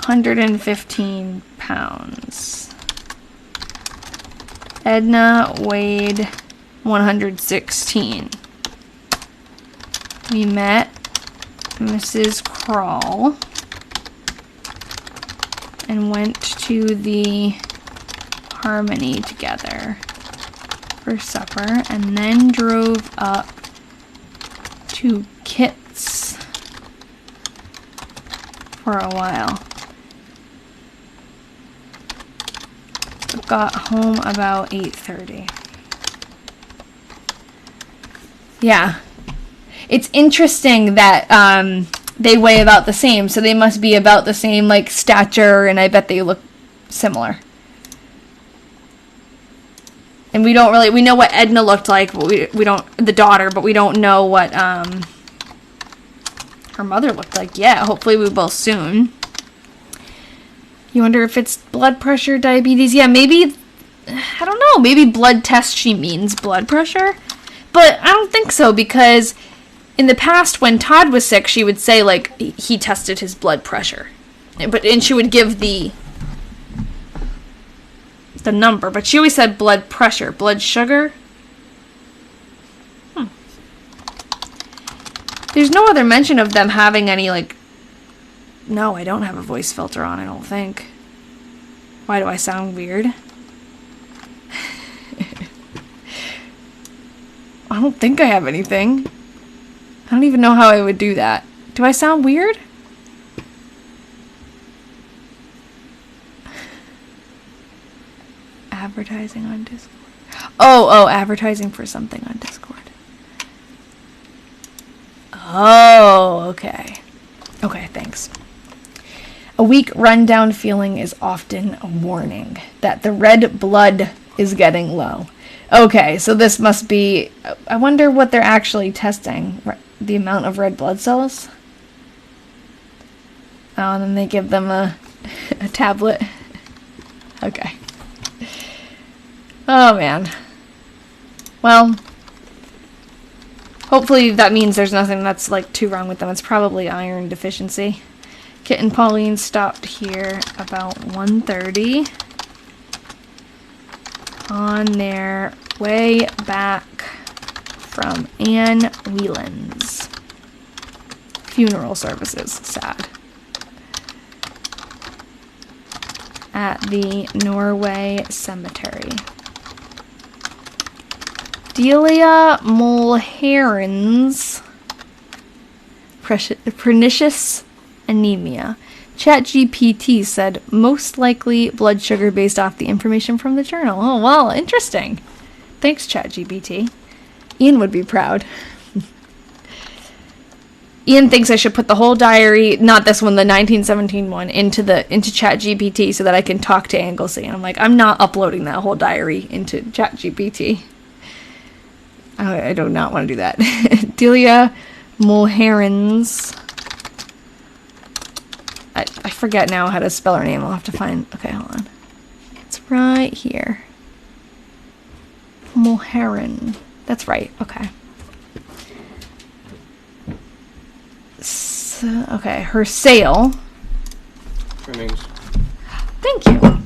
115 pounds. Edna weighed 116. We met Mrs. Kroll and went to the Harmony together for supper and then drove up to Kit's for a while. Got home about 8:30. Yeah. It's interesting that they weigh about the same, so they must be about the same like stature, and I bet they look similar. And we know what Edna looked like, but we don't, the daughter, but we don't know what her mother looked like yet. Hopefully we will soon. You wonder if it's blood pressure, diabetes. Yeah, maybe, I don't know, maybe blood test she means blood pressure. But I don't think so, because in the past when Todd was sick, she would say, like, he tested his blood pressure. And she would give the number, but she always said blood pressure. Blood sugar? There's no other mention of them having any, like, no, I don't have a voice filter on, I don't think. Why do I sound weird? I don't think I have anything. I don't even know how I would do that. Do I sound weird? Advertising on Discord. Oh, advertising for something on Discord. Oh, okay. Okay, thanks. A weak rundown feeling is often a warning that the red blood is getting low. Okay, so this must be, I wonder what they're actually testing. The amount of red blood cells? Oh, and then they give them a tablet. Okay. Oh, man. Well, hopefully that means there's nothing that's, like, too wrong with them. It's probably iron deficiency. Kit and Pauline stopped here about 1:30 on their way back from Anne Whelan's funeral services. Sad. At the Norway Cemetery. Delia Mulheron's pernicious anemia. ChatGPT said most likely blood sugar based off the information from the journal. Oh, well, interesting. Thanks, ChatGPT. Ian would be proud. Ian thinks I should put the whole diary, not this one, the 1917 one, into ChatGPT so that I can talk to Anglesey. And I'm like, I'm not uploading that whole diary into ChatGPT. I do not want to do that. Delia Mulherens. I forget now how to spell her name. I'll have to find. Okay, hold on. It's right here. Mulheren. That's right. Okay. So, okay, her sale. Trimmings. Thank you.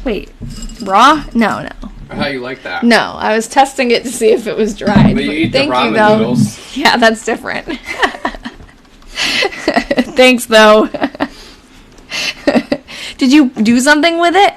Wait, raw? No. How you like that? No, I was testing it to see if it was dried. But you eat Thank the ramen you, though. noodles. Yeah, that's different. Thanks, though. Did you do something with it?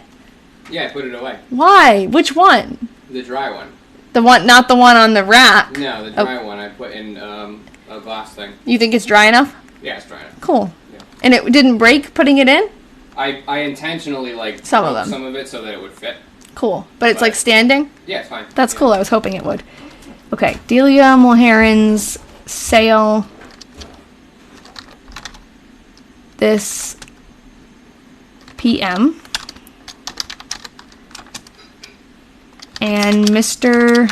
Yeah, I put it away. Why? Which one? The dry one. The one, not the one on the rack. No, the dry one I put in a glass thing. You think it's dry enough? Yeah, it's dry enough. Cool. Yeah. And it didn't break putting it in? I intentionally Some of broke them. some of it so that it would fit. Cool. But it's like standing? Yeah, it's fine. That's Yeah. cool. I was hoping it would. Okay. Delia Mulheren's sale. This PM. And Mr.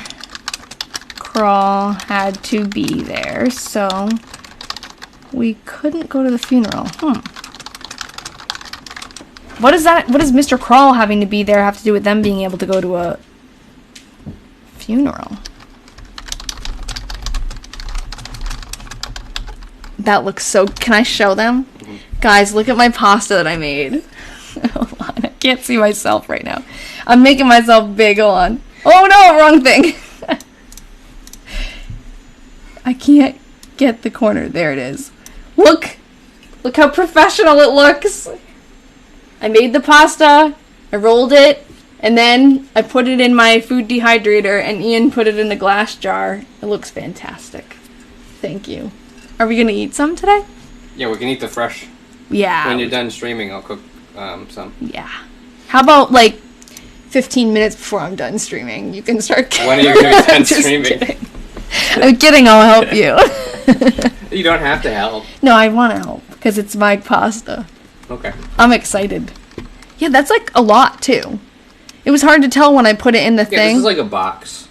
Crawl had to be there, so we couldn't go to the funeral. What is that? What does Mr. Crawl having to be there have to do with them being able to go to a funeral? That looks so... Can I show them? Mm-hmm. Guys, look at my pasta that I made. Hold on. I can't see myself right now. I'm making myself big. Hold on. Oh no, wrong thing. I can't get the corner. There it is. Look. Look how professional it looks. I made the pasta. I rolled it. And then I put it in my food dehydrator. And Ian put it in a glass jar. It looks fantastic. Thank you. Are we going to eat some today? Yeah, we can eat the fresh. Yeah. When you're done streaming, I'll cook some. Yeah. How about, like, 15 minutes before I'm done streaming? You can start... When are you going to be done Just streaming? kidding. I'm kidding. I'll help you. You don't have to help. No, I want to help. Because it's my pasta. Okay. I'm excited. Yeah, that's, like, a lot, too. It was hard to tell when I put it in the Yeah, thing. this is like a box.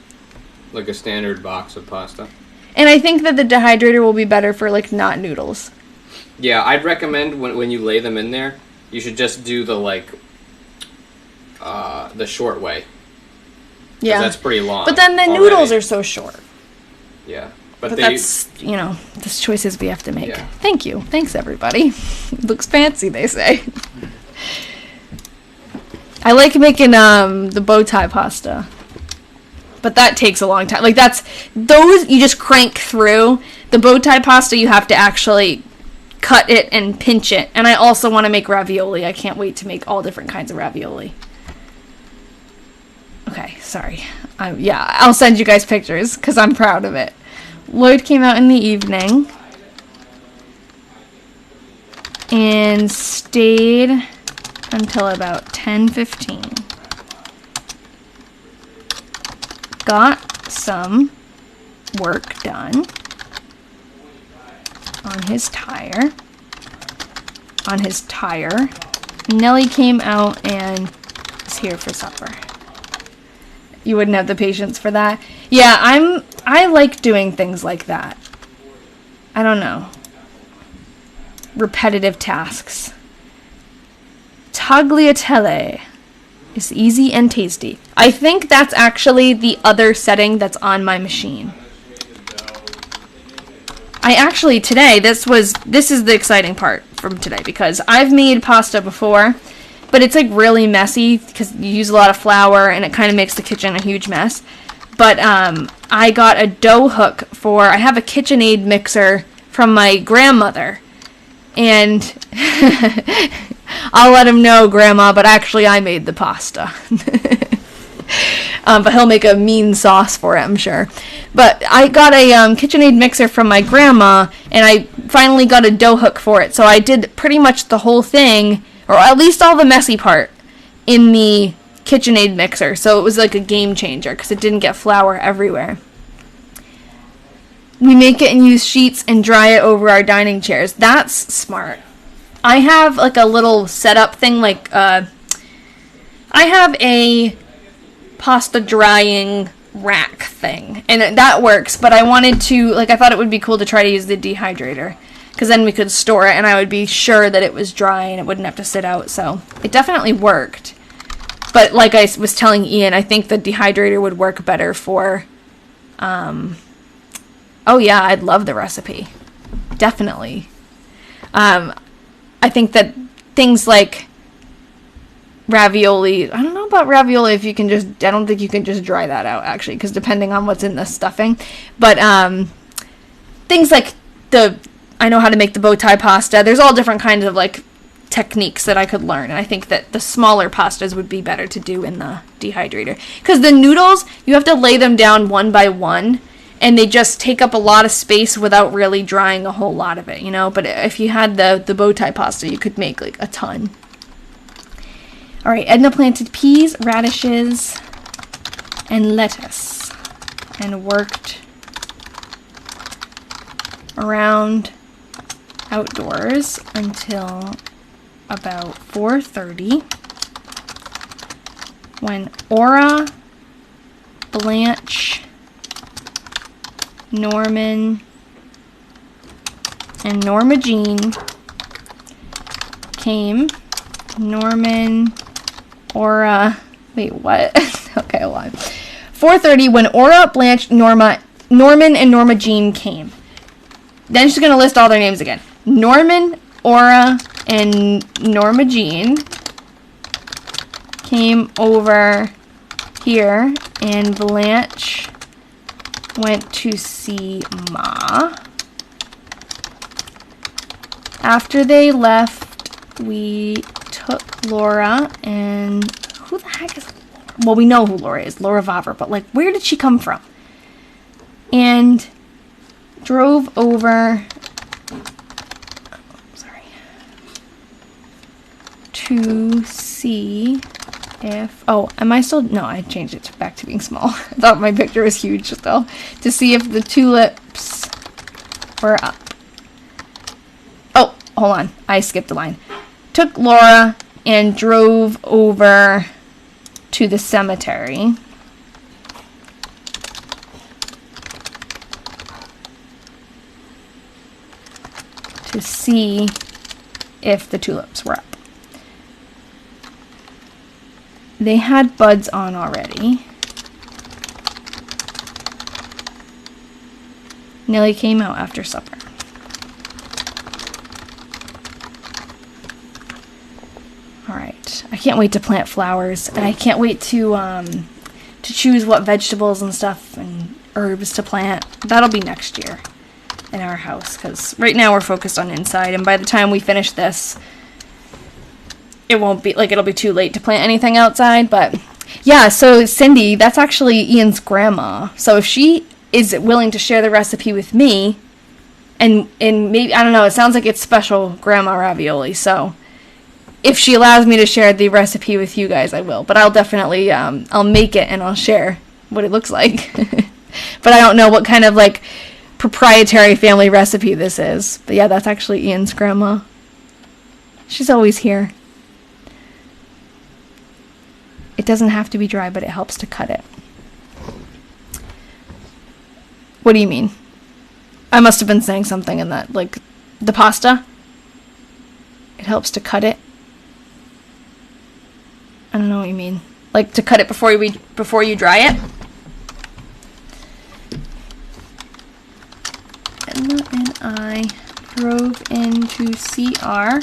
Like a standard box of pasta. And I think that the dehydrator will be better for, like, not noodles. Yeah, I'd recommend when you lay them in there, you should just do the, like, the short way. 'Cause Yeah. that's pretty long. But then the already. noodles are so short. Yeah. But that's, you know, the choices we have to make. Yeah. Thank you. Thanks, everybody. Looks fancy, they say. I like making the bow tie pasta. But that takes a long time. Like, those you just crank through. The bow tie pasta, you have to actually cut it and pinch it. And I also want to make ravioli. I can't wait to make all different kinds of ravioli. Okay, sorry. Yeah, I'll send you guys pictures because I'm proud of it. Lloyd came out in the evening and stayed until about 10:15. Got some work done on his tire. Nellie came out and is here for supper. You wouldn't have the patience for that? Yeah, I like doing things like that. I don't know. Repetitive tasks. Tagliatelle is easy and tasty. I think that's actually the other setting that's on my machine. I actually today, this is the exciting part from today because I've made pasta before, but it's like really messy because you use a lot of flour and it kind of makes the kitchen a huge mess. But I got a dough hook I have a KitchenAid mixer from my grandmother. And I'll let him know, Grandma, but actually I made the pasta. But he'll make a mean sauce for it, I'm sure. But I got a KitchenAid mixer from my grandma, and I finally got a dough hook for it. So I did pretty much the whole thing, or at least all the messy part, in the KitchenAid mixer. So it was like a game changer, because it didn't get flour everywhere. We make it and use sheets and dry it over our dining chairs. That's smart. I have like a little setup thing, like I have a pasta drying rack thing, and that works, but I wanted to, like, I thought it would be cool to try to use the dehydrator, because then we could store it and I would be sure that it was dry and it wouldn't have to sit out. So it definitely worked. But like I was telling Ian, I think the dehydrator would work better for oh yeah, I'd love the recipe. Definitely. I think that things like ravioli, I don't know about ravioli if you can just, I don't think you can just dry that out actually, because depending on what's in the stuffing. But things like I know how to make the bow tie pasta. There's all different kinds of like techniques that I could learn, and I think that the smaller pastas would be better to do in the dehydrator, because the noodles, you have to lay them down one by one, and they just take up a lot of space without really drying a whole lot of it, you know. But if you had the bow tie pasta, you could make like a ton. All right, Edna planted peas, radishes, and lettuce, and worked around outdoors until about 4:30, when Aura, Blanche, Norman, and Norma Jean came. Norman, Aura, wait, what? Okay, hold on. 4:30, when Aura, Blanche, Norman, and Norma Jean came. Then she's going to list all their names again. Norman, Aura, and Norma Jean came over here, and Blanche went to see Ma. After they left, we took Laura, and who the heck is Laura? Well, we know who Laura is, Laura Vaver, but like, where did she come from? And drove over to see if, oh, am I still, no, I changed it back to being small. I thought my picture was huge still. To see if the tulips were up. Oh, hold on, I skipped a line. Took Laura and drove over to the cemetery to see if the tulips were up. They had buds on already. Nellie came out after supper. Alright, I can't wait to plant flowers, and I can't wait to choose what vegetables and stuff and herbs to plant. That'll be next year in our house, because right now we're focused on inside, and by the time we finish this, it won't be, like, it'll be too late to plant anything outside. But yeah, so Cindy, that's actually Ian's grandma. So if she is willing to share the recipe with me, and maybe, I don't know, it sounds like it's special grandma ravioli, so if she allows me to share the recipe with you guys, I will. But I'll definitely, I'll make it and I'll share what it looks like. But I don't know what kind of, like, proprietary family recipe this is. But yeah, that's actually Ian's grandma. She's always here. It doesn't have to be dry, but it helps to cut it. What do you mean? I must have been saying something in that, like, the pasta. It helps to cut it. I don't know what you mean. Like, to cut it before you dry it? Edna and I drove into CR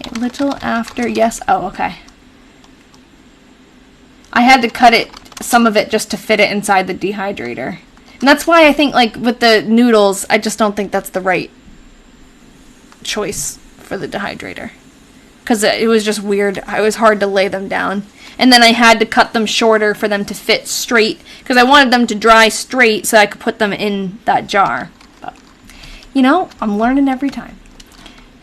a little after, yes, oh, okay. I had to cut it, some of it, just to fit it inside the dehydrator. And that's why I think, like, with the noodles, I just don't think that's the right choice for the dehydrator. Because it was just weird. It was hard to lay them down. And then I had to cut them shorter for them to fit straight, because I wanted them to dry straight so I could put them in that jar. But, you know, I'm learning every time.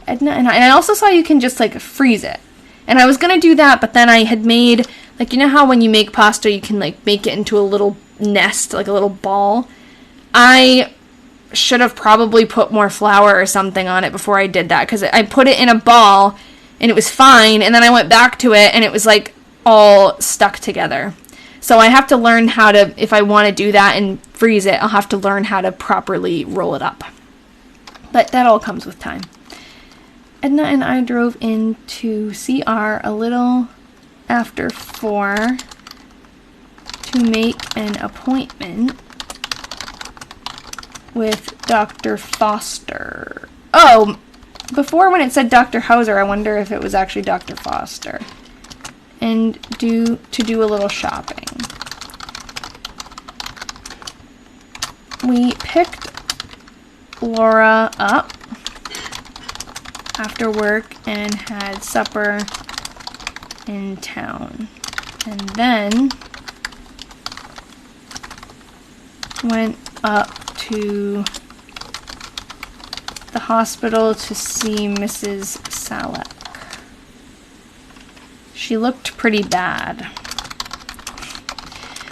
Edna and I also saw you can just, like, freeze it. And I was going to do that, but then I had made, like, you know how when you make pasta, you can, like, make it into a little nest, like a little ball? I should have probably put more flour or something on it before I did that, because I put it in a ball and it was fine, and then I went back to it and it was like all stuck together. So I have to learn how to, if I want to do that and freeze it, I'll have to learn how to properly roll it up. But that all comes with time. Edna and I drove into CR a little after 4 to make an appointment with Dr. Foster. Oh, before when it said Dr. Hauser, I wonder if it was actually Dr. Foster. And to do a little shopping. We picked Laura up after work and had supper in town. And then went up to the hospital to see Mrs. Salek. She looked pretty bad.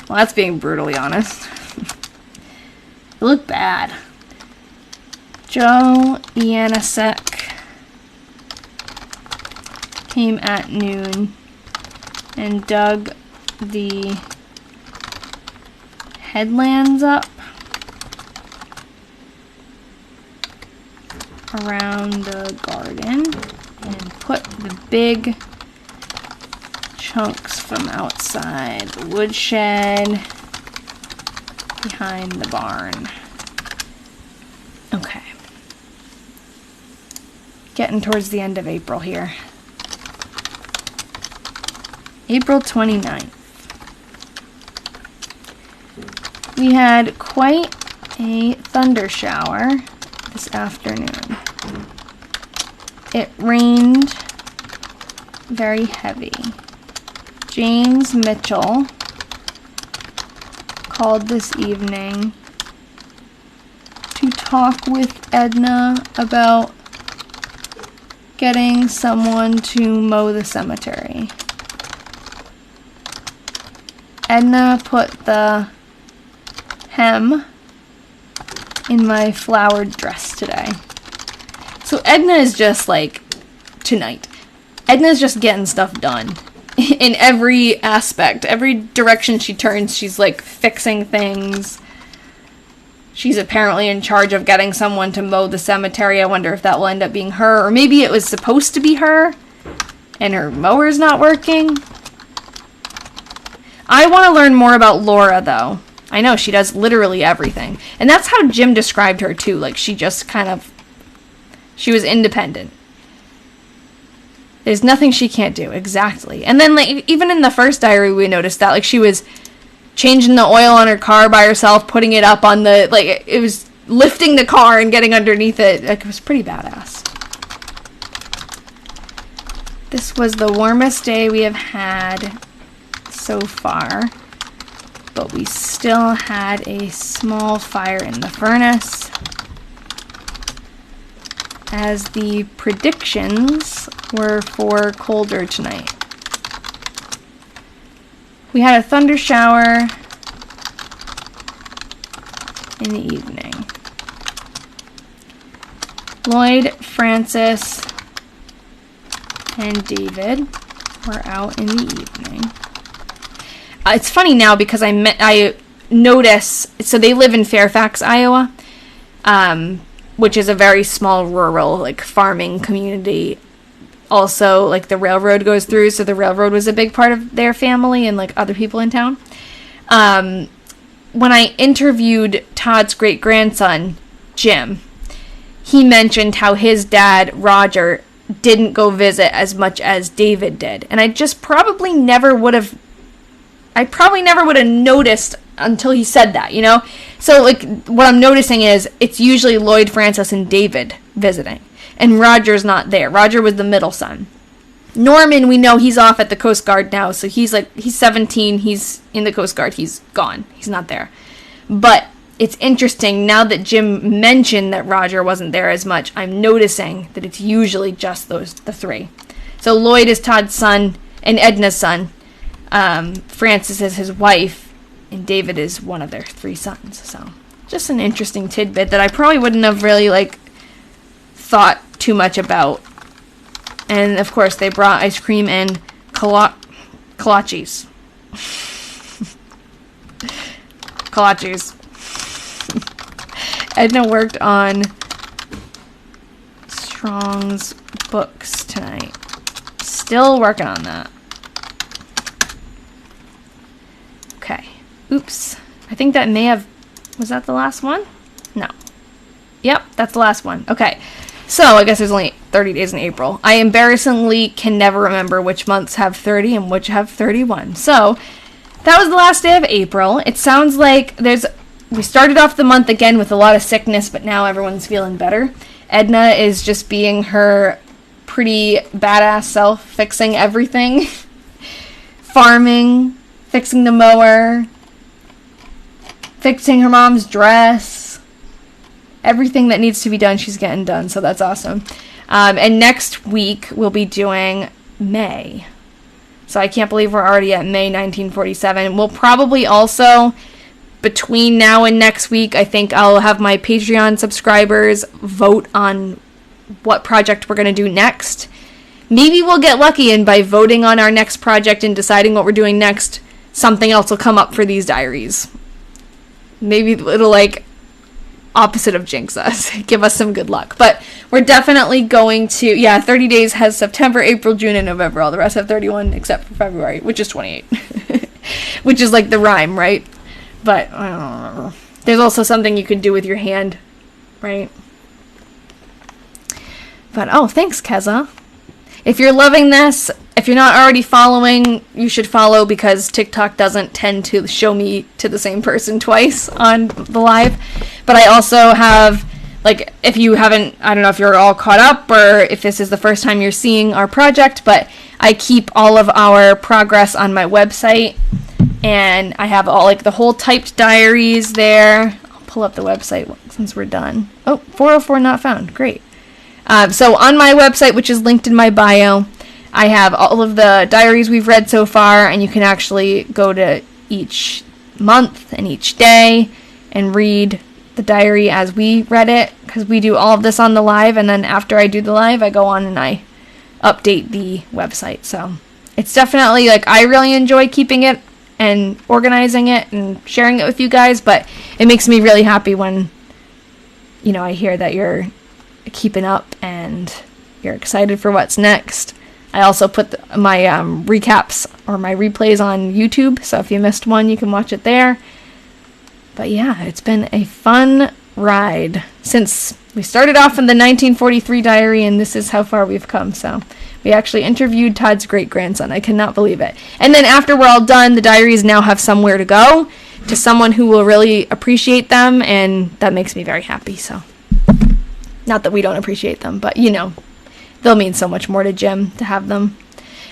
Well, that's being brutally honest. It looked bad. Joe Yanisek came at noon and dug the headlands up around the garden and put the big chunks from outside the woodshed behind the barn. Okay. Getting towards the end of April here. April 29th. We had quite a thunder shower this afternoon. It rained very heavy. James Mitchell called this evening to talk with Edna about getting someone to mow the cemetery. Edna put the hem in my flowered dress today. So Edna is just like, tonight, Edna's just getting stuff done. In every aspect, every direction she turns, she's like fixing things. She's apparently in charge of getting someone to mow the cemetery. I wonder if that will end up being her, or maybe it was supposed to be her and her mower's not working. I want to learn more about Laura, though. I know she does literally everything, and that's how Jim described her too. Like, she just she was independent. There's nothing she can't do. Exactly. And then, like, even in the first diary, we noticed that, like, she was changing the oil on her car by herself, putting it up on the, like, it was lifting the car and getting underneath it. Like, it was pretty badass. This was the warmest day we have had so far, but we still had a small fire in the furnace, as the predictions were for colder tonight. We had a thunder shower in the evening. Lloyd, Francis, and David were out in the evening. It's funny now because I notice, so they live in Fairfax, Iowa, which is a very small rural, like, farming community. Also, like, the railroad goes through, so the railroad was a big part of their family and, like, other people in town. When I interviewed Todd's great-grandson, Jim, he mentioned how his dad, Roger, didn't go visit as much as David did. And I probably never would have noticed until he said that, you know? So, like, what I'm noticing is it's usually Lloyd, Francis, and David visiting. And Roger's not there. Roger was the middle son. Norman, we know he's off at the Coast Guard now, so he's 17, he's in the Coast Guard, he's gone. He's not there. But it's interesting, now that Jim mentioned that Roger wasn't there as much, I'm noticing that it's usually just the three. So Lloyd is Todd's son and Edna's son. Francis is his wife, and David is one of their 3 sons. So just an interesting tidbit that I probably wouldn't have really, like, thought too much about. And, of course, they brought ice cream and kolaches. Kolaches. Edna worked on Strong's books tonight. Still working on that. Okay. Oops. I think that may have... Was that the last one? No. Yep, that's the last one. Okay. So, I guess there's only 30 days in April. I embarrassingly can never remember which months have 30 and which have 31. So, that was the last day of April. It sounds like we started off the month again with a lot of sickness, but now everyone's feeling better. Edna is just being her pretty badass self, fixing everything. Farming, fixing the mower, fixing her mom's dress. Everything that needs to be done, she's getting done, so that's awesome. And next week, we'll be doing May. So I can't believe we're already at May 1947. We'll probably also, between now and next week, I think I'll have my Patreon subscribers vote on what project we're going to do next. Maybe we'll get lucky, and by voting on our next project and deciding what we're doing next, something else will come up for these diaries. Maybe it'll, like, opposite of jinx us. Give us some good luck. But we're definitely going to... 30 days has September, April, June, and November. All the rest have 31 except for February, which is 28. Which is like the rhyme, right? But I don't remember. There's also something you could do with your hand, right? But, oh, thanks, Keza. If you're loving this, if you're not already following, you should follow because TikTok doesn't tend to show me to the same person twice on the live. But I also have, like, if you haven't, I don't know if you're all caught up or if this is the first time you're seeing our project, but I keep all of our progress on my website. And I have all, like, the whole typed diaries there. I'll pull up the website since we're done. Oh, 404 not found. Great. So on my website, which is linked in my bio, I have all of the diaries we've read so far, and you can actually go to each month and each day and read the diary as we read it, because we do all of this on the live, and then after I do the live, I go on and I update the website. So it's definitely, like, I really enjoy keeping it and organizing it and sharing it with you guys, but it makes me really happy when, you know, I hear that you're keeping up and you're excited for what's next. I also put my recaps or my replays on YouTube, so if you missed one, you can watch it there. But yeah, it's been a fun ride since we started off in the 1943 diary, and this is how far we've come. So we actually interviewed Todd's great-grandson. I cannot believe it. And then after we're all done, the diaries now have somewhere to go, to someone who will really appreciate them, and that makes me very happy. So not that we don't appreciate them, but, you know, they'll mean so much more to Jim to have them.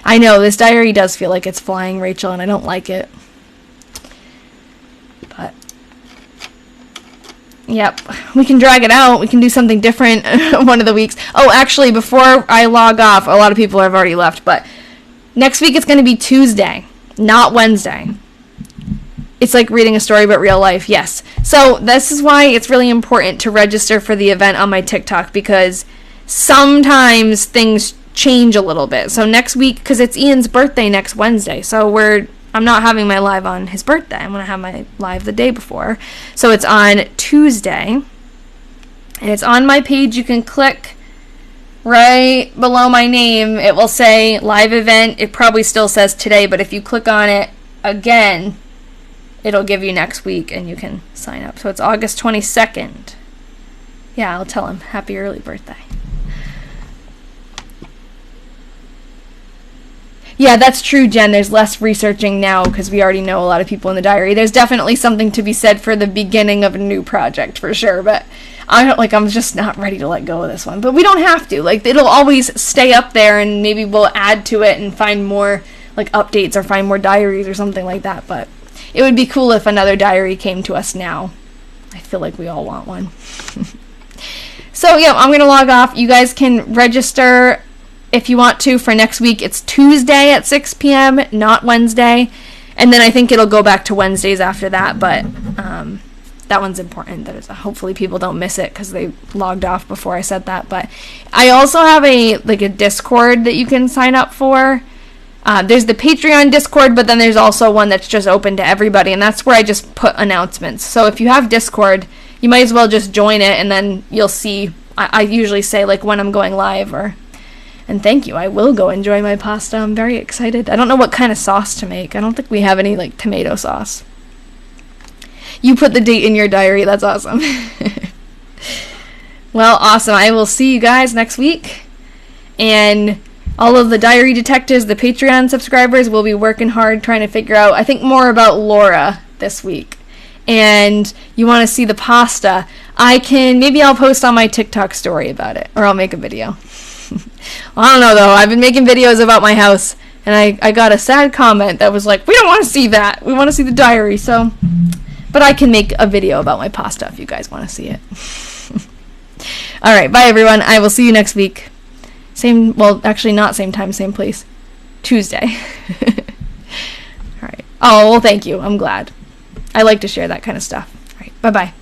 I know, this diary does feel like it's flying, Rachel, and I don't like it. But, yep, we can drag it out. We can do something different one of the weeks. Oh, actually, before I log off, a lot of people have already left, but next week it's going to be Tuesday, not Wednesday. It's like reading a story but real life, yes. So this is why it's really important to register for the event on my TikTok, because sometimes things change a little bit. So next week, because it's Ian's birthday next Wednesday, so I'm not having my live on his birthday. I'm going to have my live the day before. So it's on Tuesday, and it's on my page. You can click right below my name. It will say live event. It probably still says today, but if you click on it again, it'll give you next week, and you can sign up. So it's August 22nd. Yeah, I'll tell him happy early birthday. Yeah, that's true, Jen. There's less researching now because we already know a lot of people in the diary. There's definitely something to be said for the beginning of a new project, for sure. But I'm just not ready to let go of this one. But we don't have to. Like, it'll always stay up there, and maybe we'll add to it and find more, like, updates or find more diaries or something like that. But it would be cool if another diary came to us now. I feel like we all want one. So, yeah, I'm going to log off. You guys can register if you want to for next week. It's Tuesday at 6 p.m., not Wednesday. And then I think it'll go back to Wednesdays after that. But that one's important. That is, hopefully people don't miss it because they logged off before I said that. But I also have a Discord that you can sign up for. There's the Patreon Discord, but then there's also one that's just open to everybody, and that's where I just put announcements. So if you have Discord, you might as well just join it, and then you'll see. I usually say when I'm going live and thank you. I will go enjoy my pasta. I'm very excited. I don't know what kind of sauce to make. I don't think we have any tomato sauce. You put the date in your diary. That's awesome. Well, awesome. I will see you guys next week. And all of the diary detectives, the Patreon subscribers, will be working hard trying to figure out, I think, more about Laura this week. And you want to see the pasta, maybe I'll post on my TikTok story about it, or I'll make a video. Well, I don't know, though. I've been making videos about my house, and I got a sad comment that was like, we don't want to see that. We want to see the diary, so... But I can make a video about my pasta if you guys want to see it. Alright, bye everyone. I will see you next week. Actually not same time, same place. Tuesday. Alright. Oh, well, thank you. I'm glad. I like to share that kind of stuff. Alright, bye-bye.